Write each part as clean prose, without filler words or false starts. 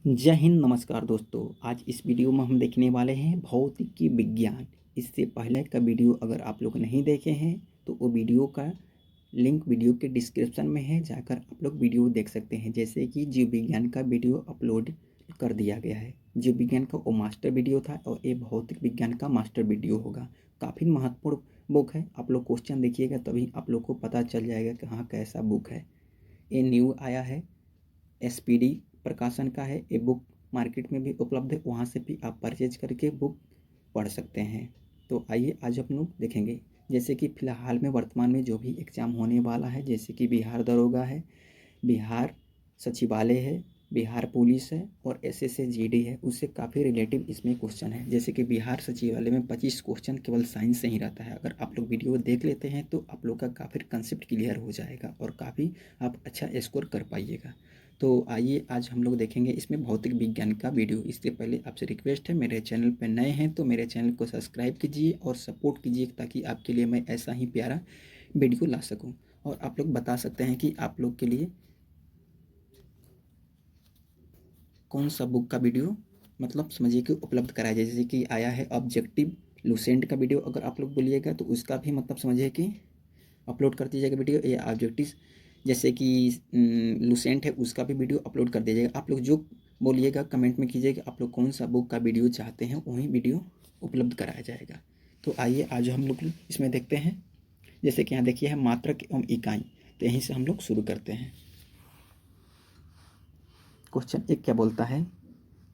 जय हिंद, नमस्कार दोस्तों। आज इस वीडियो में हम देखने वाले हैं भौतिकी विज्ञान। इससे पहले का वीडियो अगर आप लोग नहीं देखे हैं तो वो वीडियो का लिंक वीडियो के डिस्क्रिप्शन में है, जाकर आप लोग वीडियो देख सकते हैं। जैसे कि जीव विज्ञान का वीडियो अपलोड कर दिया गया है। जीव विज्ञान का वो मास्टर वीडियो था और ये भौतिक विज्ञान का मास्टर वीडियो होगा। काफ़ी महत्वपूर्ण बुक है। आप लोग क्वेश्चन देखिएगा तभी आप लोग को पता चल जाएगा कि हाँ कैसा बुक है। ये न्यू आया है, SPD प्रकाशन का है। ये बुक मार्केट में भी उपलब्ध है, वहाँ से भी आप परचेज करके बुक पढ़ सकते हैं। तो आइए आज हम लोग देखेंगे। जैसे कि फ़िलहाल में वर्तमान में जो भी एग्ज़ाम होने वाला है, जैसे कि बिहार दरोगा है, बिहार सचिवालय है, बिहार पुलिस है और SSC GD है, उससे काफ़ी रिलेटिव इसमें क्वेश्चन है। जैसे कि बिहार सचिवालय में 25 क्वेश्चन केवल साइंस से ही रहता है। अगर आप लोग वीडियो देख लेते हैं तो आप लोग का काफ़ी कंसेप्ट क्लियर हो जाएगा और काफ़ी आप अच्छा स्कोर कर पाइएगा। तो आइए आज हम लोग देखेंगे इसमें भौतिक विज्ञान का वीडियो। इससे पहले आपसे रिक्वेस्ट है, मेरे चैनल पर नए हैं तो मेरे चैनल को सब्सक्राइब कीजिए और सपोर्ट कीजिए, ताकि आपके लिए मैं ऐसा ही प्यारा वीडियो ला सकूं। और आप लोग बता सकते हैं कि आप लोग के लिए कौन सा बुक का वीडियो मतलब समझिए कि उपलब्ध कराया जाए। जैसे कि आया है ऑब्जेक्टिव लुसेंट का वीडियो, अगर आप लोग बोलिएगा तो उसका भी मतलब समझिए कि अपलोड कर दीजिएगा वीडियो। ये ऑब्जेक्टिव जैसे कि लुसेंट है, उसका भी वीडियो अपलोड कर दीजिएगा। आप लोग जो बोलिएगा कमेंट में कीजिएगा, आप लोग कौन सा बुक का वीडियो चाहते हैं, वही वीडियो उपलब्ध कराया जाएगा। तो आइए आज हम लोग इसमें देखते हैं। जैसे कि यहाँ देखिए है मात्रक एवं इकाई, तो यहीं से हम लोग शुरू करते हैं। क्वेश्चन 1 क्या बोलता है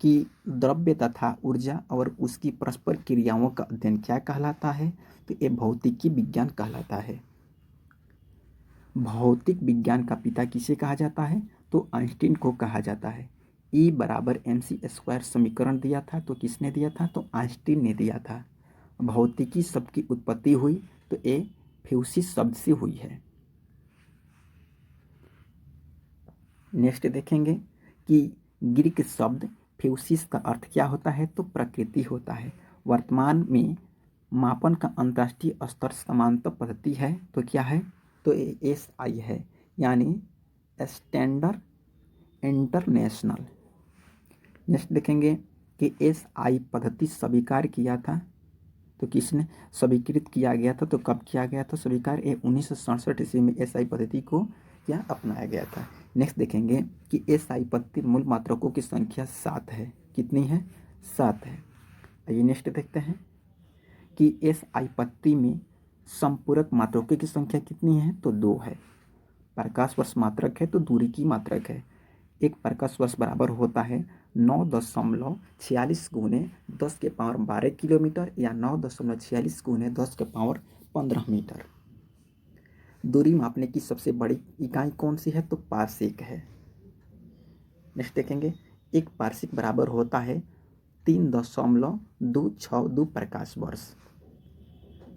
कि द्रव्य तथा ऊर्जा और उसकी परस्पर क्रियाओं का अध्ययन क्या कहलाता है? तो ये भौतिकी विज्ञान कहलाता है। भौतिक विज्ञान का पिता किसे कहा जाता है? तो आइंस्टीन को कहा जाता है। E बराबर mc² समीकरण दिया था, तो किसने दिया था? तो आइंस्टीन ने दिया था। भौतिकी शब्द की उत्पत्ति हुई तो ये फ्यूसिस शब्द से हुई है। नेक्स्ट देखेंगे कि ग्रीक शब्द फ्यूसिस का अर्थ क्या होता है? तो प्रकृति होता है। वर्तमान में मापन का अंतर्राष्ट्रीय स्तर समांतर पद्धति है, तो क्या है? तो ये SI है, यानी स्टैंडर्ड इंटरनेशनल। नेक्स्ट देखेंगे कि SI पद्धति स्वीकार किया था, तो किसने स्वीकृत किया गया था? तो कब किया गया था स्वीकार? ये 1967 ईस्वी में SI पद्धति को क्या अपनाया गया था। नेक्स्ट देखेंगे कि SI पद्धति मूल मात्रकों की संख्या 7 है। कितनी है? 7 है। आइए नेक्स्ट देखते हैं कि SI पद्धति में संपूरक मात्रकों की संख्या कितनी है? तो 2 है। प्रकाश वर्ष मात्रक है तो दूरी की मात्रक है। एक प्रकाश वर्ष बराबर होता है 9.46 गुने 10⁻12 किलोमीटर या 9.46 गुने 10⁻15 मीटर। दूरी मापने की सबसे बड़ी इकाई कौन सी है? तो पारसेक है। नेक्स्ट देखेंगे, एक पारसेक बराबर होता है 3.262 प्रकाश वर्ष।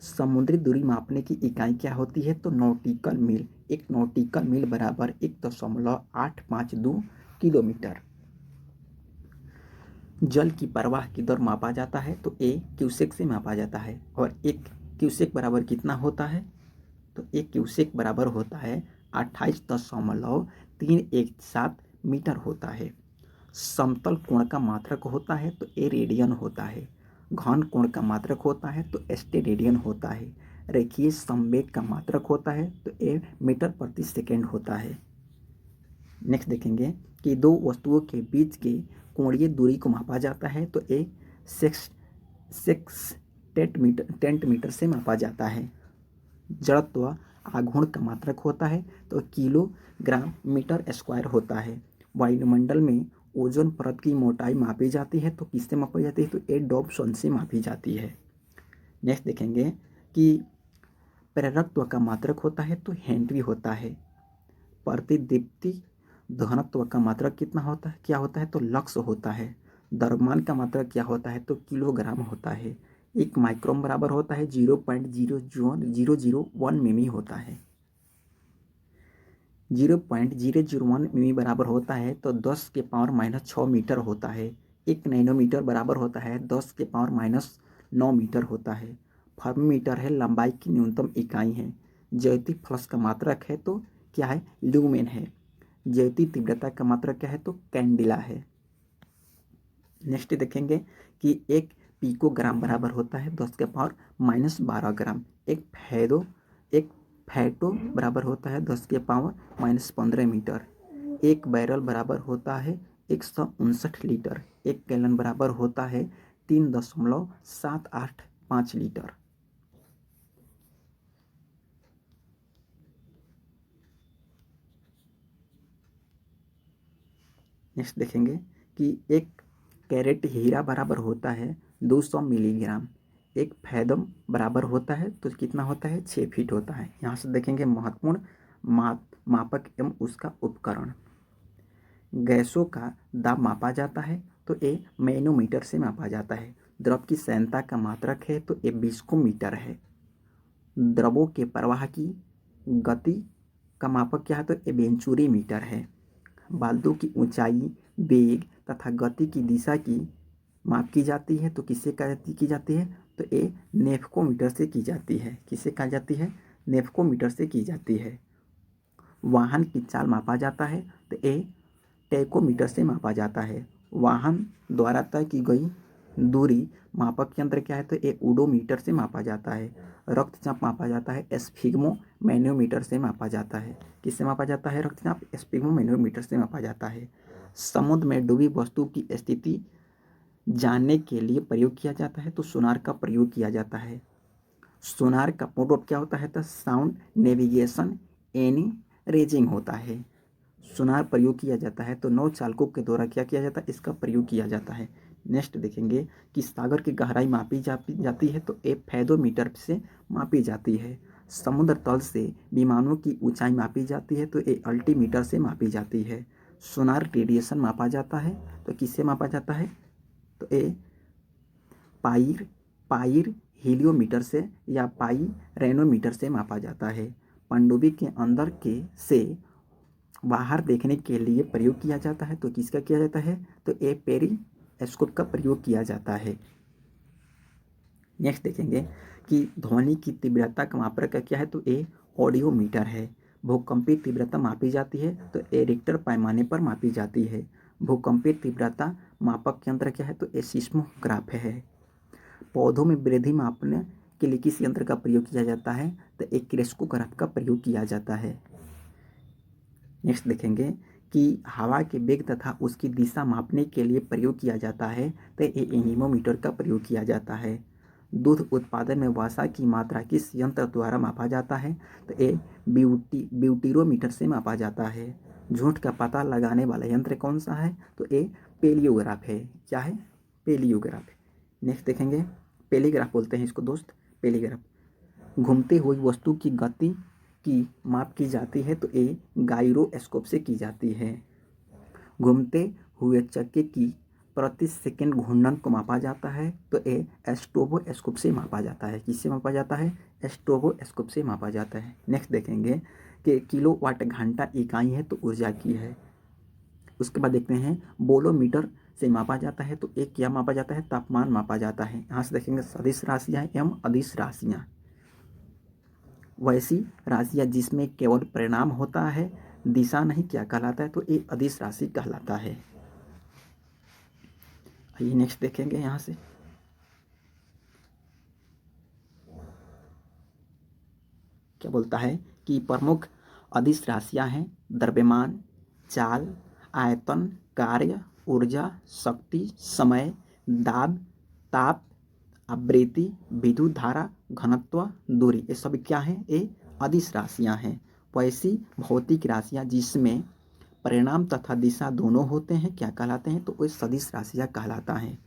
समुद्री दूरी मापने की इकाई क्या होती है? तो नॉटिकल मील। एक नॉटिकल मील बराबर 1.852 किलोमीटर। जल की प्रवाह की दर मापा जाता है तो A क्यूसेक से मापा जाता है। और एक क्यूसेक बराबर कितना होता है? तो एक क्यूसेक बराबर होता है 28.317 मीटर होता है। समतल कोण का मात्रक होता है तो A रेडियन होता है। घन कोण का मात्रक होता है तो ST रेडियन होता है। रेखीय संवेग का मात्रक होता है तो A मीटर प्रति सेकेंड होता है। नेक्स्ट देखेंगे कि दो वस्तुओं के बीच की कोणीय दूरी को मापा जाता है तो A 10 मीटर से मापा जाता है। जड़त्व आघूर्ण का मात्रक होता है तो किलोग्राम मीटर स्क्वायर होता है। वायुमंडल में ओजोन परत की मोटाई मापी जाती है तो किससे मापी जाती है? तो A डॉप्सन से मापी जाती है। नेक्स्ट देखेंगे कि प्रेरकत्व का मात्रक होता है तो हेनरी होता है। प्रतिदीप्ति घनत्व का मात्रक कितना होता है? क्या होता है? तो लक्स होता है। द्रव्यमान का मात्रक क्या होता है? तो किलोग्राम होता है। एक माइक्रोन बराबर होता है 0.001 मिमी होता है। 0.001 मिमी बराबर होता है तो 10⁻⁻6 मीटर होता है। एक नैनोमीटर बराबर होता है 10⁻⁹ मीटर होता है। फर्मीमीटर है लंबाई की न्यूनतम इकाई है। ज्योति फ्लक्स का मात्रक है तो क्या है? ल्यूमेन है। ज्योति तीव्रता का मात्रक क्या है? तो कैंडिला है। नेक्स्ट देखेंगे कि एक पिकोग्राम बराबर होता है 10⁻⁻12 ग्राम। एक फैटो बराबर होता है 10⁻⁻15 मीटर। एक बैरल बराबर होता है 159 लीटर। एक गैलन बराबर होता है 3.785 लीटर। नेक्स्ट देखेंगे कि एक कैरेट हीरा बराबर होता है 200 मिलीग्राम। एक फैदम बराबर होता है तो कितना होता है 6 फीट होता है। यहाँ से देखेंगे महत्वपूर्ण मापक एवं उसका उपकरण। गैसों का दाब मापा जाता है तो ये मैनोमीटर से मापा जाता है। द्रव की सांद्रता का मात्रक है तो ये विस्कोमीटर है। द्रवों के प्रवाह की गति का मापक क्या है तो ये वेंचुरीमीटर है। बाल्दों की ऊंचाई, वेग तथा गति की दिशा की माप की जाती है तो किससे की जाती है तो ये नेफकोमीटर से की जाती है। किससे कहा जाती है? नेफकोमीटर से की जाती है। वाहन की चाल मापा जाता है तो ये टैकोमीटर से मापा जाता है। वाहन द्वारा तय की गई दूरी मापक यंत्र क्या है तो ये ओडोमीटर से मापा जाता है। रक्तचाप मापा जाता है स्फिग्मो मैनोमीटर से मापा जाता है। किससे मापा जाता है? रक्तचाप स्फिग्मो मैनोमीटर से मापा जाता है। समुद्र में डूबी वस्तु की स्थिति जानने के लिए प्रयोग किया जाता है तो सोनार का प्रयोग किया जाता है। सोनार का मोड क्या होता है तो साउंड नेविगेशन एनी रेजिंग होता है। सोनार प्रयोग किया जाता है तो नौ चालकों के द्वारा क्या किया जाता है? इसका प्रयोग किया जाता है। नेक्स्ट देखेंगे कि सागर की गहराई मापी जाती है तो एक फैदोमीटर से मापी जाती है। समुद्र तल से विमानों की ऊंचाई मापी जाती है तो ये अल्टीमीटर से मापी जाती है। सोनार रेडिएशन मापा जाता है तो किससे मापा जाता है तो ये पाइर हीलियोमीटर से या पाइरेनोमीटर से मापा जाता है। पनडुब्बी के अंदर के से बाहर देखने के लिए प्रयोग किया जाता है तो किसका किया जाता है तो ये पेरिस्कोप का प्रयोग किया जाता है। नेक्स्ट देखेंगे कि ध्वनि की तीव्रता का मापक क्या है तो ये ऑडियोमीटर है। भूकंपीय तीव्रता मापी जाती है तो ये रिक्टर पैमाने पर मापी जाती है। भूकंपीय तीव्रता मापक यंत्र क्या है तो ये सिस्मोग्राफ है। पौधों में वृद्धि मापने के लिए किस यंत्र का प्रयोग किया जाता है तो एक क्रेस्कोग्राफ का प्रयोग किया जाता है। नेक्स्ट देखेंगे कि हवा के वेग तथा उसकी दिशा मापने के लिए प्रयोग किया जाता है तो ये एनीमोमीटर का प्रयोग किया जाता है। दूध उत्पादन में वसा की मात्रा किस यंत्र द्वारा मापा जाता है तो ये ब्यूटीरोमीटर से मापा जाता है। झूठ का पता लगाने वाला यंत्र कौन सा है तो ये पेलियोग्राफ है। क्या है? पेलियोग्राफ। नेक्स्ट देखेंगे पेलीग्राफ बोलते हैं इसको दोस्त, पेलीग्राफ। घूमती हुई वस्तु की गति की माप की जाती है तो ये गायरोस्कोप से की जाती है। घूमते हुए चक्के की प्रति सेकंड घूर्णन को मापा जाता है तो ये स्ट्रोबोस्कोप से मापा जाता है। किससे मापा जाता है? स्ट्रोबोस्कोप से मापा जाता है। नेक्स्ट देखेंगे कि किलोवाट घंटा इकाई है तो ऊर्जा की है। उसके बाद देखते हैं बोलोमीटर से मापा जाता है तो एक क्या मापा जाता है? तापमान मापा जाता है। यहाँ से देखेंगे सदिश राशियाँ एवं अदिश राशियाँ। वैसी राशियाँ जिसमें केवल परिणाम होता है, दिशा नहीं, क्या कहलाता है तो ये अदिश राशि कहलाता है। आइए नेक्स्ट देखेंगे यहाँ से क्या बोलता है कि प्रमुख अदिश राशियाँ हैं द्रव्यमान, चाल, आयतन, कार्य, ऊर्जा, शक्ति, समय, दाब, ताप, आवृत्ति, विद्युत धारा, घनत्व, दूरी। ये सब क्या है? ये अदिश राशियाँ हैं। वैसी भौतिक राशियाँ जिसमें परिणाम तथा दिशा दोनों होते हैं क्या कहलाते हैं तो वे सदिश राशियाँ कहलाता है।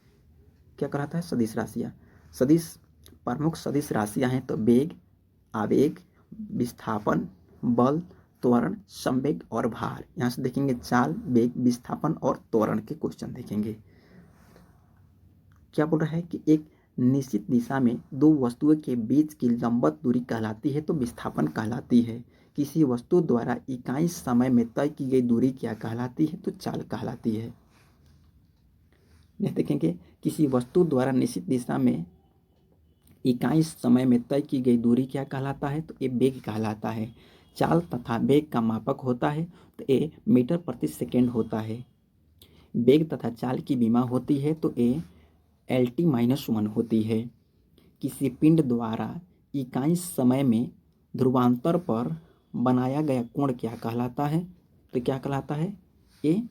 क्या कहलाता है? सदिश राशियाँ। सदिश प्रमुख सदिश राशियाँ हैं तो वेग, आवेग, विस्थापन, बल, त्वरण, संवेग और भार। यहाँ से देखेंगे चाल, वेग, विस्थापन और त्वरण के क्वेश्चन देखेंगे। क्या बोल रहा है कि एक निश्चित दिशा में दो वस्तुओं के बीच की लंबवत दूरी कहलाती है तो विस्थापन कहलाती है। किसी वस्तु द्वारा इकाई समय में तय की गई दूरी क्या कहलाती है तो चाल कहलाती है। नेक्स्ट देखेंगे किसी वस्तु द्वारा निश्चित दिशा में इकाई समय में तय की गई दूरी क्या कहलाता है तो ये वेग कहलाता है। चाल तथा वेग का मापक होता है तो ये मीटर प्रति सेकेंड होता है। वेग तथा चाल की विमा होती है तो ए LT-1 होती है। किसी पिंड द्वारा इकाई समय में ध्रुवांतर पर बनाया गया कोण क्या कहलाता है? तो क्या कहलाता है? ए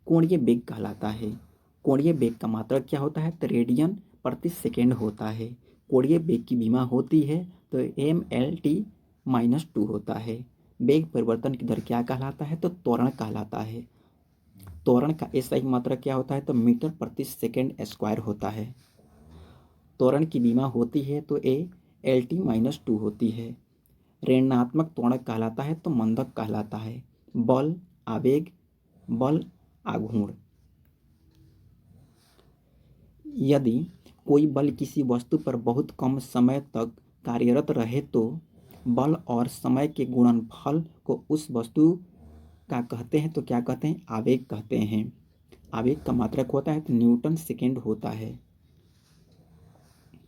कोणीय वेग कहलाता है। कोणीय वेग का मात्रक क्या होता है? तो रेडियन प्रति सेकेंड होता है। कोणीय वेग की विमा होती है तो MLT-2 होता है। वेग परिवर्तन की दर क्या कहलाता है? तो त्वरण कहलाता है। त्वरण का SI मात्रक क्या होता है? तो मीटर प्रति सेकेंड स्क्वायर होता है। त्वरण की विमा होती है तो LT-2 होती है। ऋणात्मक त्वरणक कहलाता है तो मंदक कहलाता है। बल, आवेग, बल, आघूर्ण। यदि कोई बल किसी वस्तु पर बहुत कम समय तक कार्यरत रहे तो बल और समय के गुणनफल को उस वस्तु का कहते हैं तो क्या कहते हैं? आवेग कहते हैं। आवेग का मात्रक होता है तो न्यूटन सेकेंड होता है।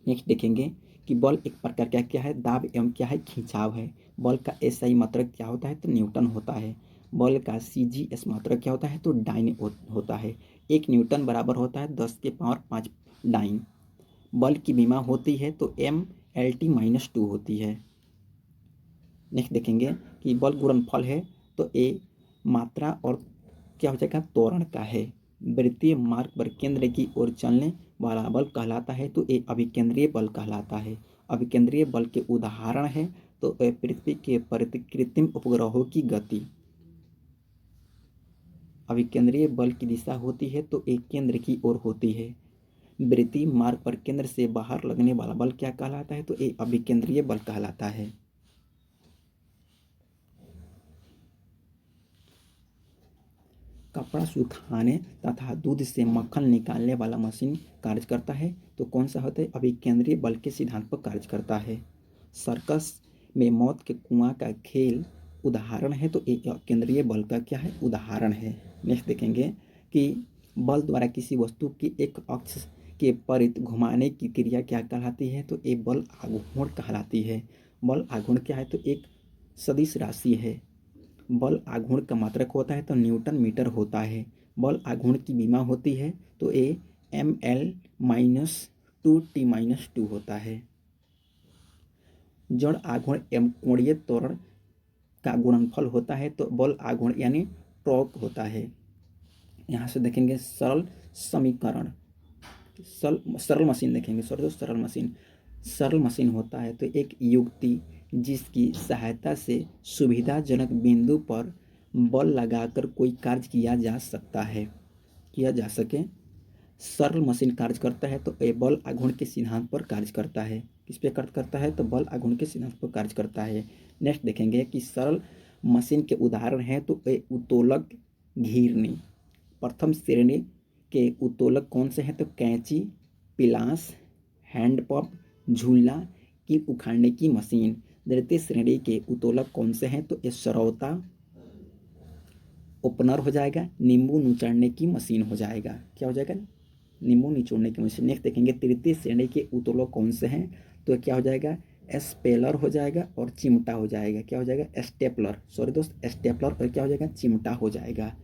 नेक्स्ट देखेंगे कि बल एक प्रकार का क्या है? दाब एवं क्या है? खिंचाव है। बल का SI मात्रक क्या होता है? तो न्यूटन होता है। बल का CGS मात्रक क्या होता है? तो डाइन होता है। 1 न्यूटन बराबर होता है 10 के पावर 5 डाइन। बल की विमा होती है तो MLT-2 होती है। नेक्स्ट देखेंगे कि बल गुणनफल है तो ए मात्रा और क्या हो जाएगा? त्वरण का है। वृत्तीय मार्ग पर केंद्र की ओर चलने वाला बल कहलाता है तो ए अभिकेंद्रीय बल कहलाता है। अभिकेंद्रीय बल के उदाहरण है तो पृथ्वी के कृत्रिम उपग्रहों की गति। अभिकेंद्रीय बल की दिशा होती है तो एक केंद्र की ओर होती है। वृत्तीय मार्ग पर केंद्र से बाहर लगने वाला बल क्या कहलाता है? तो ये अभिकेंद्रीय बल कहलाता है। कपड़ा सुखाने तथा दूध से मक्खन निकालने वाला मशीन कार्य करता है तो कौन सा होता है? अभिकेंद्रीय बल के सिद्धांत पर कार्य करता है। सर्कस में मौत के कुआं का खेल उदाहरण है तो एक केंद्रीय बल का क्या है? उदाहरण है। नेक्स्ट देखेंगे कि बल द्वारा किसी वस्तु की एक अक्ष के परित घुमाने की क्रिया क्या कहलाती है? तो एक बल आघूर्ण कहलाती है। बल आघूर्ण क्या है? तो एक सदिश राशि है। बल आघूर्ण का मात्रक होता है तो न्यूटन मीटर होता है। बल आघूर्ण की विमा होती है तो ए ML-2T-2 होता है। जड़ आघूर्ण एवं कोणीय त्वरण का गुणनफल होता है तो बल आघूर्ण यानी टॉर्क होता है। यहाँ से देखेंगे सरल समीकरण, सरल मशीन देखेंगे। सरल मशीन होता है तो एक युक्ति जिसकी सहायता से सुविधाजनक बिंदु पर बल लगाकर कोई कार्य किया जा सके। सरल मशीन कार्य करता है तो ए बल आघूर्ण के सिद्धांत पर कार्य करता है। किस पे कार्य करता है? तो बल आघूर्ण के सिद्धांत पर कार्य करता है। नेक्स्ट देखेंगे कि सरल मशीन के उदाहरण है तो ए उत्तोलक, घिरनी। प्रथम श्रेणी के उत्तोलक कौन से हैं? तो कैंची, पिलास, हैंडपंप, झूला की उखाड़ने की मशीन। द्वितीय श्रेणी के उत्तोलक कौन से हैं? तो सरौता, ओपनर हो जाएगा, नींबू निचोड़ने की मशीन हो जाएगा। क्या हो जाएगा? नींबू निचोड़ने की मशीन। नेक्स्ट देखेंगे तृतीय श्रेणी के उत्तोलक कौन से हैं? तो क्या हो जाएगा? स्पेलर हो जाएगा और चिमटा हो जाएगा। क्या हो जाएगा? स्टेपलर, स्टेपलर और क्या हो जाएगा? चिमटा हो जाएगा।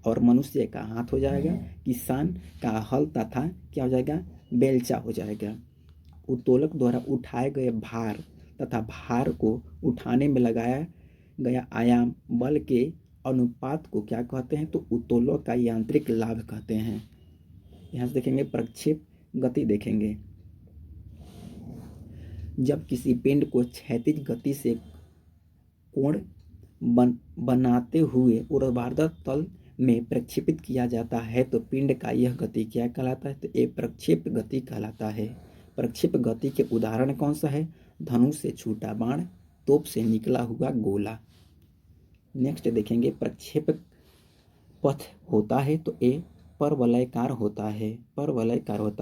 और मनुष्य का हाथ हो जाएगा, किसान का हल तथा क्या हो जाएगा? बेलचा हो जाएगा। उत्तोलक द्वारा उठाए गए भार तथा भार को उठाने में लगाया गया आयाम बल के अनुपात को क्या कहते हैं? तो उत्तोलक का यांत्रिक लाभ कहते हैं। यहाँ से देखेंगे प्रक्षेप गति देखेंगे। जब किसी पिंड को क्षैतिज गति से कोण बनाते हुए ऊर्ध्वाधर तल में प्रक्षेपित किया जाता है तो पिंड का यह गति क्या कहलाता है? तो ये प्रक्षेप गति कहलाता है। प्रक्षेप गति के उदाहरण कौन सा है? धनुष से छूटा बाण, तोप से निकला हुआ गोला। नेक्स्ट देखेंगे प्रक्षेप पथ होता है तो ए परवलयकार होता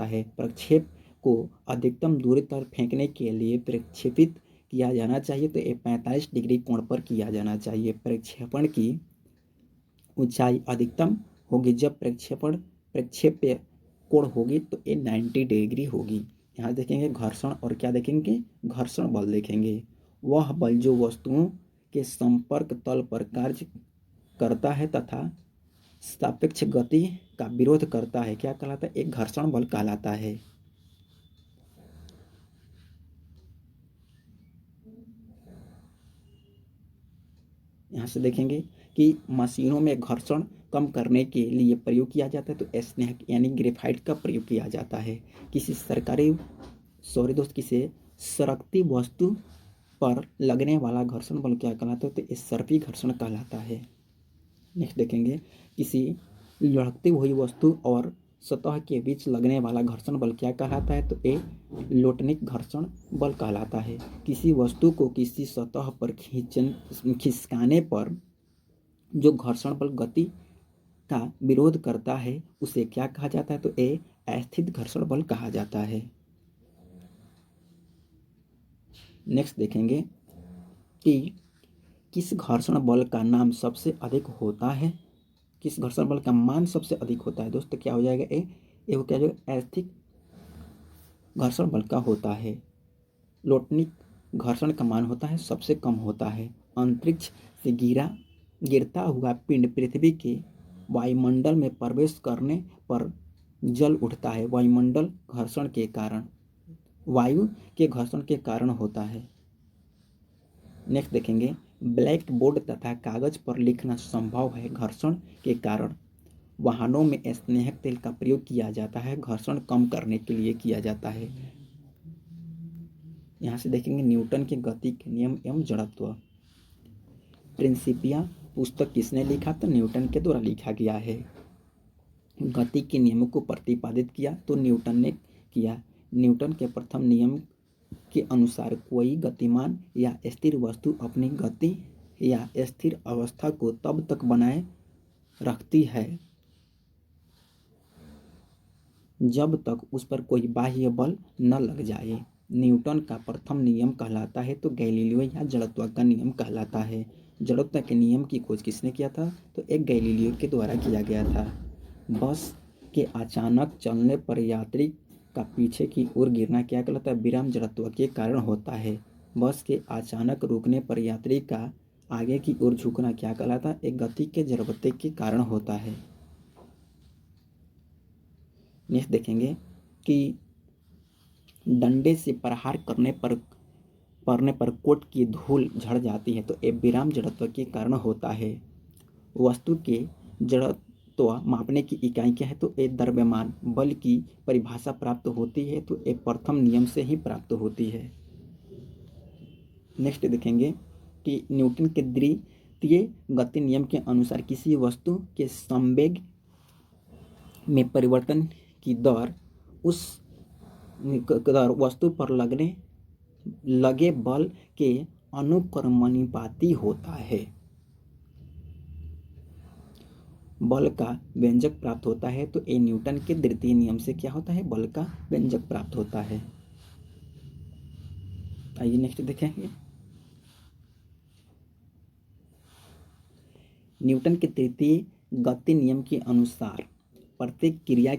है। प्रक्षेप को अधिकतम दूरी तक फेंकने के लिए प्रक्षेपित किया जाना चाहिए तो ये 45 डिग्री कोण पर किया जाना चाहिए। प्रक्षेपण की ऊंचाई अधिकतम होगी जब प्रक्षेप कोण होगी तो ये 90 डिग्री होगी। यहाँ देखेंगे घर्षण और क्या देखेंगे? घर्षण बल देखेंगे। वह बल जो वस्तुओं के संपर्क तल पर कार्य करता है तथा सापेक्ष गति का विरोध करता है क्या कहलाता है? एक घर्षण बल कहलाता है। यहाँ से देखेंगे कि मशीनों में घर्षण कम करने के लिए प्रयोग किया जाता है तो स्नेहक यानी ग्रेफाइट का प्रयोग किया जाता है। किसी सरकती वस्तु पर लगने वाला घर्षण बल क्या कहलाता है? तो स्पर्शी घर्षण कहलाता है। नेक्स्ट देखेंगे, किसी लुढ़कती हुई वस्तु और सतह के बीच लगने वाला घर्षण बल क्या कहलाता है? तो ये लोटनिक घर्षण बल कहलाता है। किसी वस्तु को किसी सतह पर खिसकाने पर जो घर्षण बल गति का विरोध करता है उसे क्या कहा जाता है? तो ये अस्थिर घर्षण बल कहा जाता है। नेक्स्ट देखेंगे कि किस घर्षण बल का नाम सबसे अधिक होता है, किस घर्षण बल का मान सबसे अधिक होता है? दोस्तों क्या हो जाएगा? ये हो क्या जाएगा? अस्थिर घर्षण बल का होता है। लोटनिक घर्षण का मान होता है सबसे कम होता है। अंतरिक्ष से गिरता हुआ पिंड पृथ्वी के वायुमंडल में प्रवेश करने पर जल उठता है। वायुमंडल घर्षण के कारण, वायु के घर्षण के कारण होता है। नेक्स्ट देखेंगे, ब्लैक बोर्ड तथा कागज पर लिखना संभव है घर्षण के कारण। वाहनों में स्नेहक तेल का प्रयोग किया जाता है, घर्षण कम करने के लिए किया जाता है। यहाँ से देखेंगे न्यूटन के गति के नियम एवं जड़त्व। प्रिंसिपिया पुस्तक किसने लिखा? तो न्यूटन के द्वारा लिखा गया है। गति के नियमों को प्रतिपादित किया तो न्यूटन ने किया। न्यूटन के प्रथम नियम के अनुसार कोई गतिमान या स्थिर वस्तु अपनी गति या स्थिर अवस्था को तब तक बनाए रखती है जब तक उस पर कोई बाह्य बल न लग जाए। न्यूटन का प्रथम नियम कहलाता है तो गैलीलियो या जड़त्व का नियम कहलाता है। जड़त्व के नियम की खोज किसने किया था? तो एक गैलीलियो के द्वारा किया गया था। बस के अचानक चलने पर यात्री का पीछे की ओर गिरना क्या कहलाता है? विराम जड़त्व के कारण होता है। बस के अचानक रुकने पर यात्री का आगे की ओर झुकना क्या कहलाता है? एक गति के जड़त्व के कारण होता है। नेक्स्ट देखेंगे कि डंडे से प्रहार करने पर कोट की धूल झड़ जाती है तो ये विराम जड़त्व के कारण होता है। वस्तु के जड़त्व मापने की इकाई क्या है? तो ये द्रव्यमान बल की परिभाषा प्राप्त होती है तो ये प्रथम नियम से ही प्राप्त होती है। नेक्स्ट देखेंगे कि न्यूटन के द्वितीय गति नियम के अनुसार किसी वस्तु के संवेग में परिवर्तन की दर उस दर वस्तु पर लगे बल के अनुक्रमानुपाती होता है। बल का व्यंजक प्राप्त होता है तो ये न्यूटन के द्वितीय नियम से क्या होता है? बल का व्यंजक प्राप्त होता है। आइए नेक्स्ट देखेंगे, न्यूटन के तृतीय गति नियम के अनुसार प्रत्येक क्रिया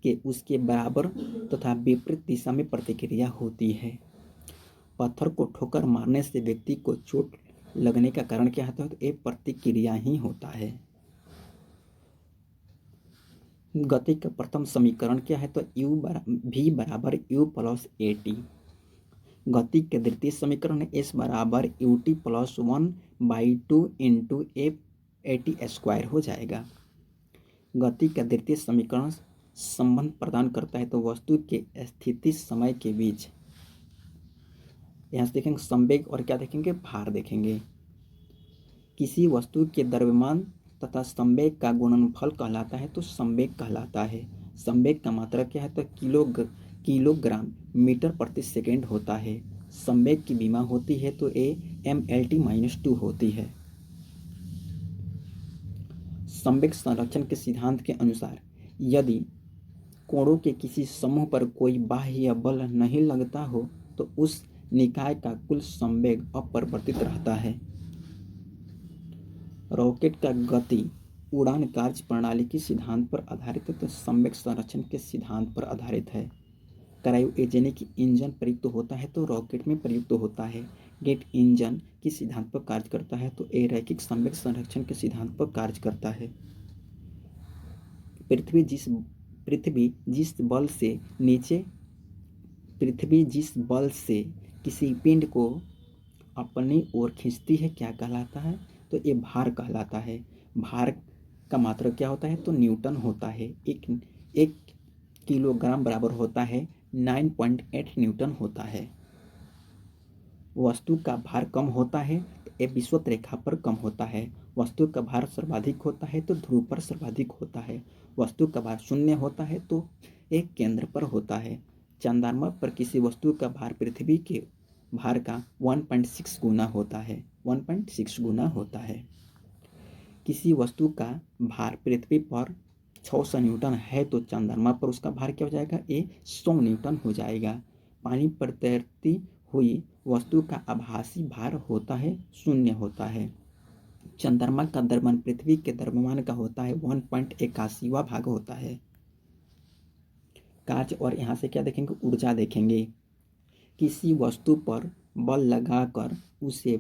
के उसके बराबर तथा विपरीत दिशा में प्रतिक्रिया होती है। पत्थर को ठोकर मारने से व्यक्ति को चोट लगने का कारण क्या होता है? तो एक प्रतिक्रिया ही होता है। गति का प्रथम समीकरण क्या है? तो v बराबर u प्लस at। गति के द्वितीय समीकरण s बराबर ut plus 1/2 into at square हो जाएगा। गति का द्वितीय समीकरण संबंध प्रदान करता है तो वस्तु के स्थिति समय के बीच, यहाँ से देखेंगे संवेग और क्या देखेंगे? भार देखेंगे। किसी वस्तु के द्रव्यमान तथा संवेग का गुणनफल कहलाता है तो संवेग कहलाता है। संवेग का मात्रा क्या है? तो किलोग्राम मीटर प्रति सेकेंड होता है। संवेग की विमा होती है तो ये mlt-2 होती है। संवेग संरक्षण के सिद्धांत के अनुसार यदि कोणों के किसी समूह पर कोई बाह्य बल नहीं लगता हो तो उस निकाय का कुल संवेग अपरिवर्तित रहता है। रॉकेट का गति उड़ान कार्य प्रणाली के सिद्धांत पर आधारित है तो संवेग संरक्षण के सिद्धांत पर आधारित है। क्रायोजेनिक इंजन प्रयुक्त होता है तो रॉकेट में प्रयुक्त होता है। जेट इंजन किस सिद्धांत पर कार्य करता है? तो रैखिक संवेग संरक्षण के सिद्धांत पर कार्य करता है। पृथ्वी जिस बल से किसी पिंड को अपनी ओर खींचती है क्या कहलाता है? तो ये भार कहलाता है। भार का मात्रक क्या होता है? तो न्यूटन होता है। एक किलोग्राम बराबर होता है 9.8 न्यूटन होता है। वस्तु का भार कम होता है तो ये विषुवत रेखा पर कम होता है। वस्तु का भार सर्वाधिक होता है तो ध्रुव पर सर्वाधिक होता है। वस्तु का भार शून्य होता है तो एक केंद्र पर होता है। चंद्रमा पर किसी वस्तु का भार पृथ्वी के भार का 1.6 गुना होता है। 1.6 गुना होता है। किसी वस्तु का भार पृथ्वी पर 600 न्यूटन है तो चंद्रमा पर उसका भार क्या हो जाएगा? ये 100 न्यूटन हो जाएगा। पानी पर तैरती हुई वस्तु का आभासी भार होता है, शून्य होता है। चंद्रमा का द्रव्यमान पृथ्वी के द्रव्यमान का होता है 1.81वां भाग होता है। कार्य और यहाँ से क्या देखेंगे? ऊर्जा देखेंगे। किसी वस्तु पर बल लगाकर उसे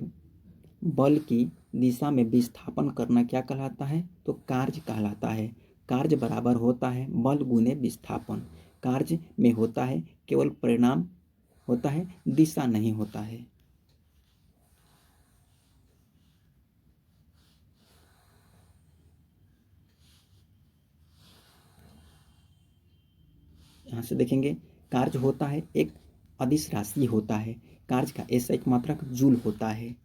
बल की दिशा में विस्थापन करना क्या कहलाता है? तो कार्य कहलाता है। कार्य बराबर होता है बल गुने विस्थापन। कार्य में होता है केवल परिणाम होता है, दिशा नहीं होता है। यहाँ से देखेंगे कार्य होता है एक अदिश राशि होता है। कार्य का ऐसा एक मात्रक जूल होता है।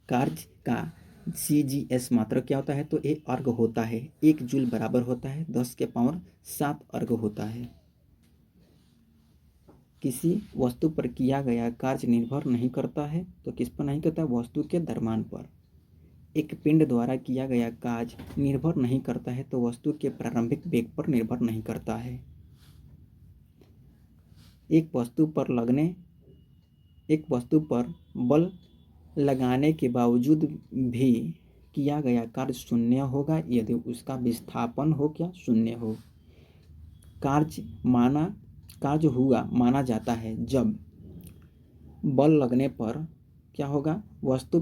कार्य का CGS मात्रक क्या होता है? तो ये अर्घ होता है। 1 जूल बराबर होता है 10 के पावर 7 अर्घ होता है। किसी वस्तु पर किया गया कार्य निर्भर नहीं करता है तो किस पर नहीं करता? वस्तु के द्रव्यमान पर। एक पिंड द्वारा किया गया कार्य निर्भर नहीं करता है तो वस्तु के प्रारंभिक वेग पर निर्भर नहीं करता है। एक वस्तु पर बल लगाने के बावजूद भी किया गया कार्य शून्य होगा यदि उसका विस्थापन हो क्या? शून्य हो। कार्य हुआ माना जाता है जब बल लगने पर क्या होगा? वस्तु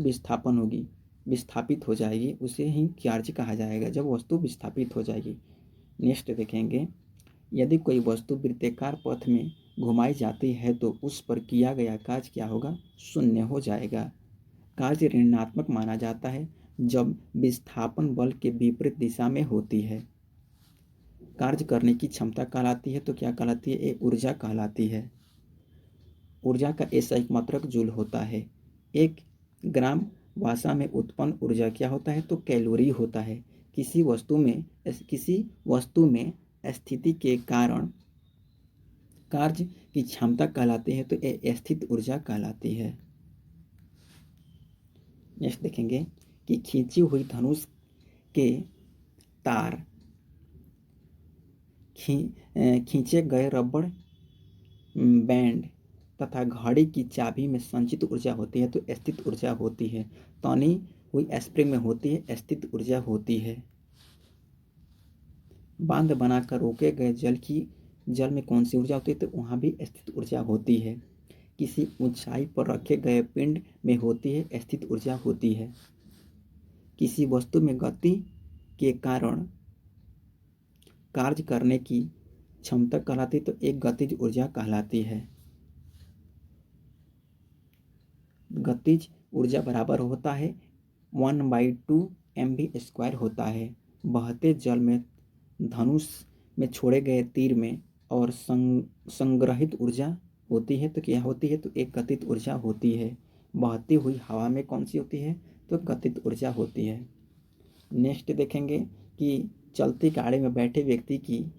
विस्थापित हो जाएगी, उसे ही कार्य कहा जाएगा जब वस्तु विस्थापित हो जाएगी। नेक्स्ट देखेंगे, यदि कोई वस्तु वृत्ताकार पथ में घुमाई जाती है तो उस पर किया गया कार्य क्या होगा? शून्य हो जाएगा। कार्य ऋणात्मक माना जाता है जब विस्थापन बल के विपरीत दिशा में होती है। कार्य करने की क्षमता कहलाती है तो क्या कहलाती है? ये ऊर्जा कहलाती है। ऊर्जा का ऐसा एक मात्रक जूल होता है। 1 ग्राम वसा में उत्पन्न ऊर्जा क्या होता है? तो कैलोरी होता है। किसी वस्तु में स्थिति के कारण कार्य की क्षमता कहलाती है तो ये स्थित ऊर्जा कहलाती है। नेक्स्ट देखेंगे कि खींची हुई धनुष के तार खींचे गए रबड़ बैंड तथा घड़ी की चाबी में संचित ऊर्जा होती है तो स्थित ऊर्जा होती है। तनी हुई स्प्रिंग में होती है, स्थित ऊर्जा होती है। बांध बनाकर रोके गए जल में कौन सी ऊर्जा होती है? तो वहाँ भी स्थित ऊर्जा होती है। किसी ऊंचाई पर रखे गए पिंड में होती है, स्थित ऊर्जा होती है। किसी वस्तु में गति के कारण कार्य करने की क्षमता कहलाती है तो एक गतिज ऊर्जा कहलाती है। गतिज ऊर्जा बराबर होता है 1/2 mv² होता है। बहते जल में धनुष में छोड़े गए तीर में और संग्रहित ऊर्जा होती है तो क्या होती है? तो एक गतिज ऊर्जा होती है। बहती हुई हवा में कौन सी होती है? तो गतिज ऊर्जा होती है। नेक्स्ट देखेंगे कि चलती गाड़ी में बैठे व्यक्ति की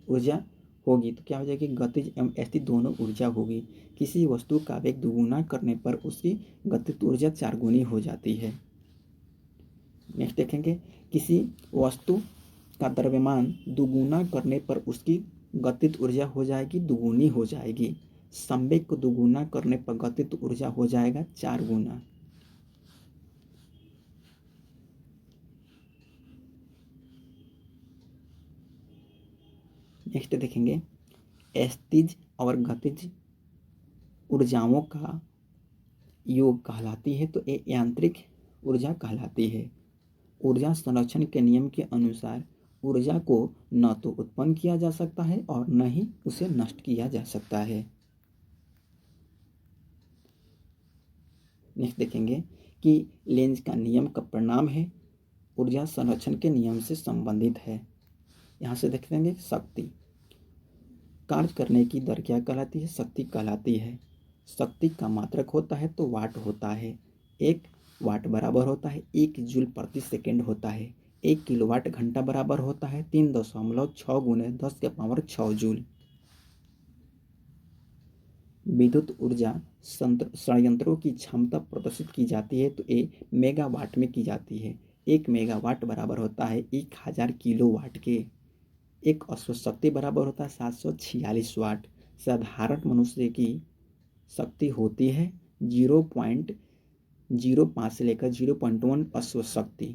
ऊर्जा होगी तो क्या हो जाएगी? गतिज एवं स्थित दोनों ऊर्जा होगी। किसी वस्तु का वेग दुगुना करने पर उसकी गतिज ऊर्जा 4 गुनी हो जाती है। नेक्स्ट देखेंगे, किसी वस्तु का द्रव्यमान दुगुना करने पर उसकी गतिज ऊर्जा हो जाएगी दुगुनी हो जाएगी। संवेग को दुगुना करने पर गतिज ऊर्जा हो जाएगा 4 गुना। नेक्स्ट देखेंगे, स्थिज और गतिज ऊर्जाओं का योग कहलाती है तो ये यांत्रिक ऊर्जा कहलाती है। ऊर्जा संरक्षण के नियम के अनुसार ऊर्जा को न तो उत्पन्न किया जा सकता है और न ही उसे नष्ट किया जा सकता है। नेक्स्ट देखेंगे कि लेंज का नियम का परिणाम है ऊर्जा संरक्षण के नियम से संबंधित है। यहाँ से देख लेंगे शक्ति, कार्य करने की दर क्या कहलाती है? शक्ति कहलाती है। शक्ति का मात्रक होता है तो वाट होता है। 1 वाट बराबर होता है 1 जूल प्रति सेकेंड होता है। 1 किलोवाट घंटा बराबर होता है 3.6 गुने 10⁻6 जूल। विद्युत ऊर्जा संयंत्रों की क्षमता प्रदर्शित की जाती है तो ये मेगावाट में की जाती है। 1 मेगावाट बराबर होता है 1000 किलोवाट के। एक अश्व शक्ति बराबर होता है 746 वाट। साधारण मनुष्य की शक्ति होती है 0.05 से लेकर 0.1 अश्व शक्ति।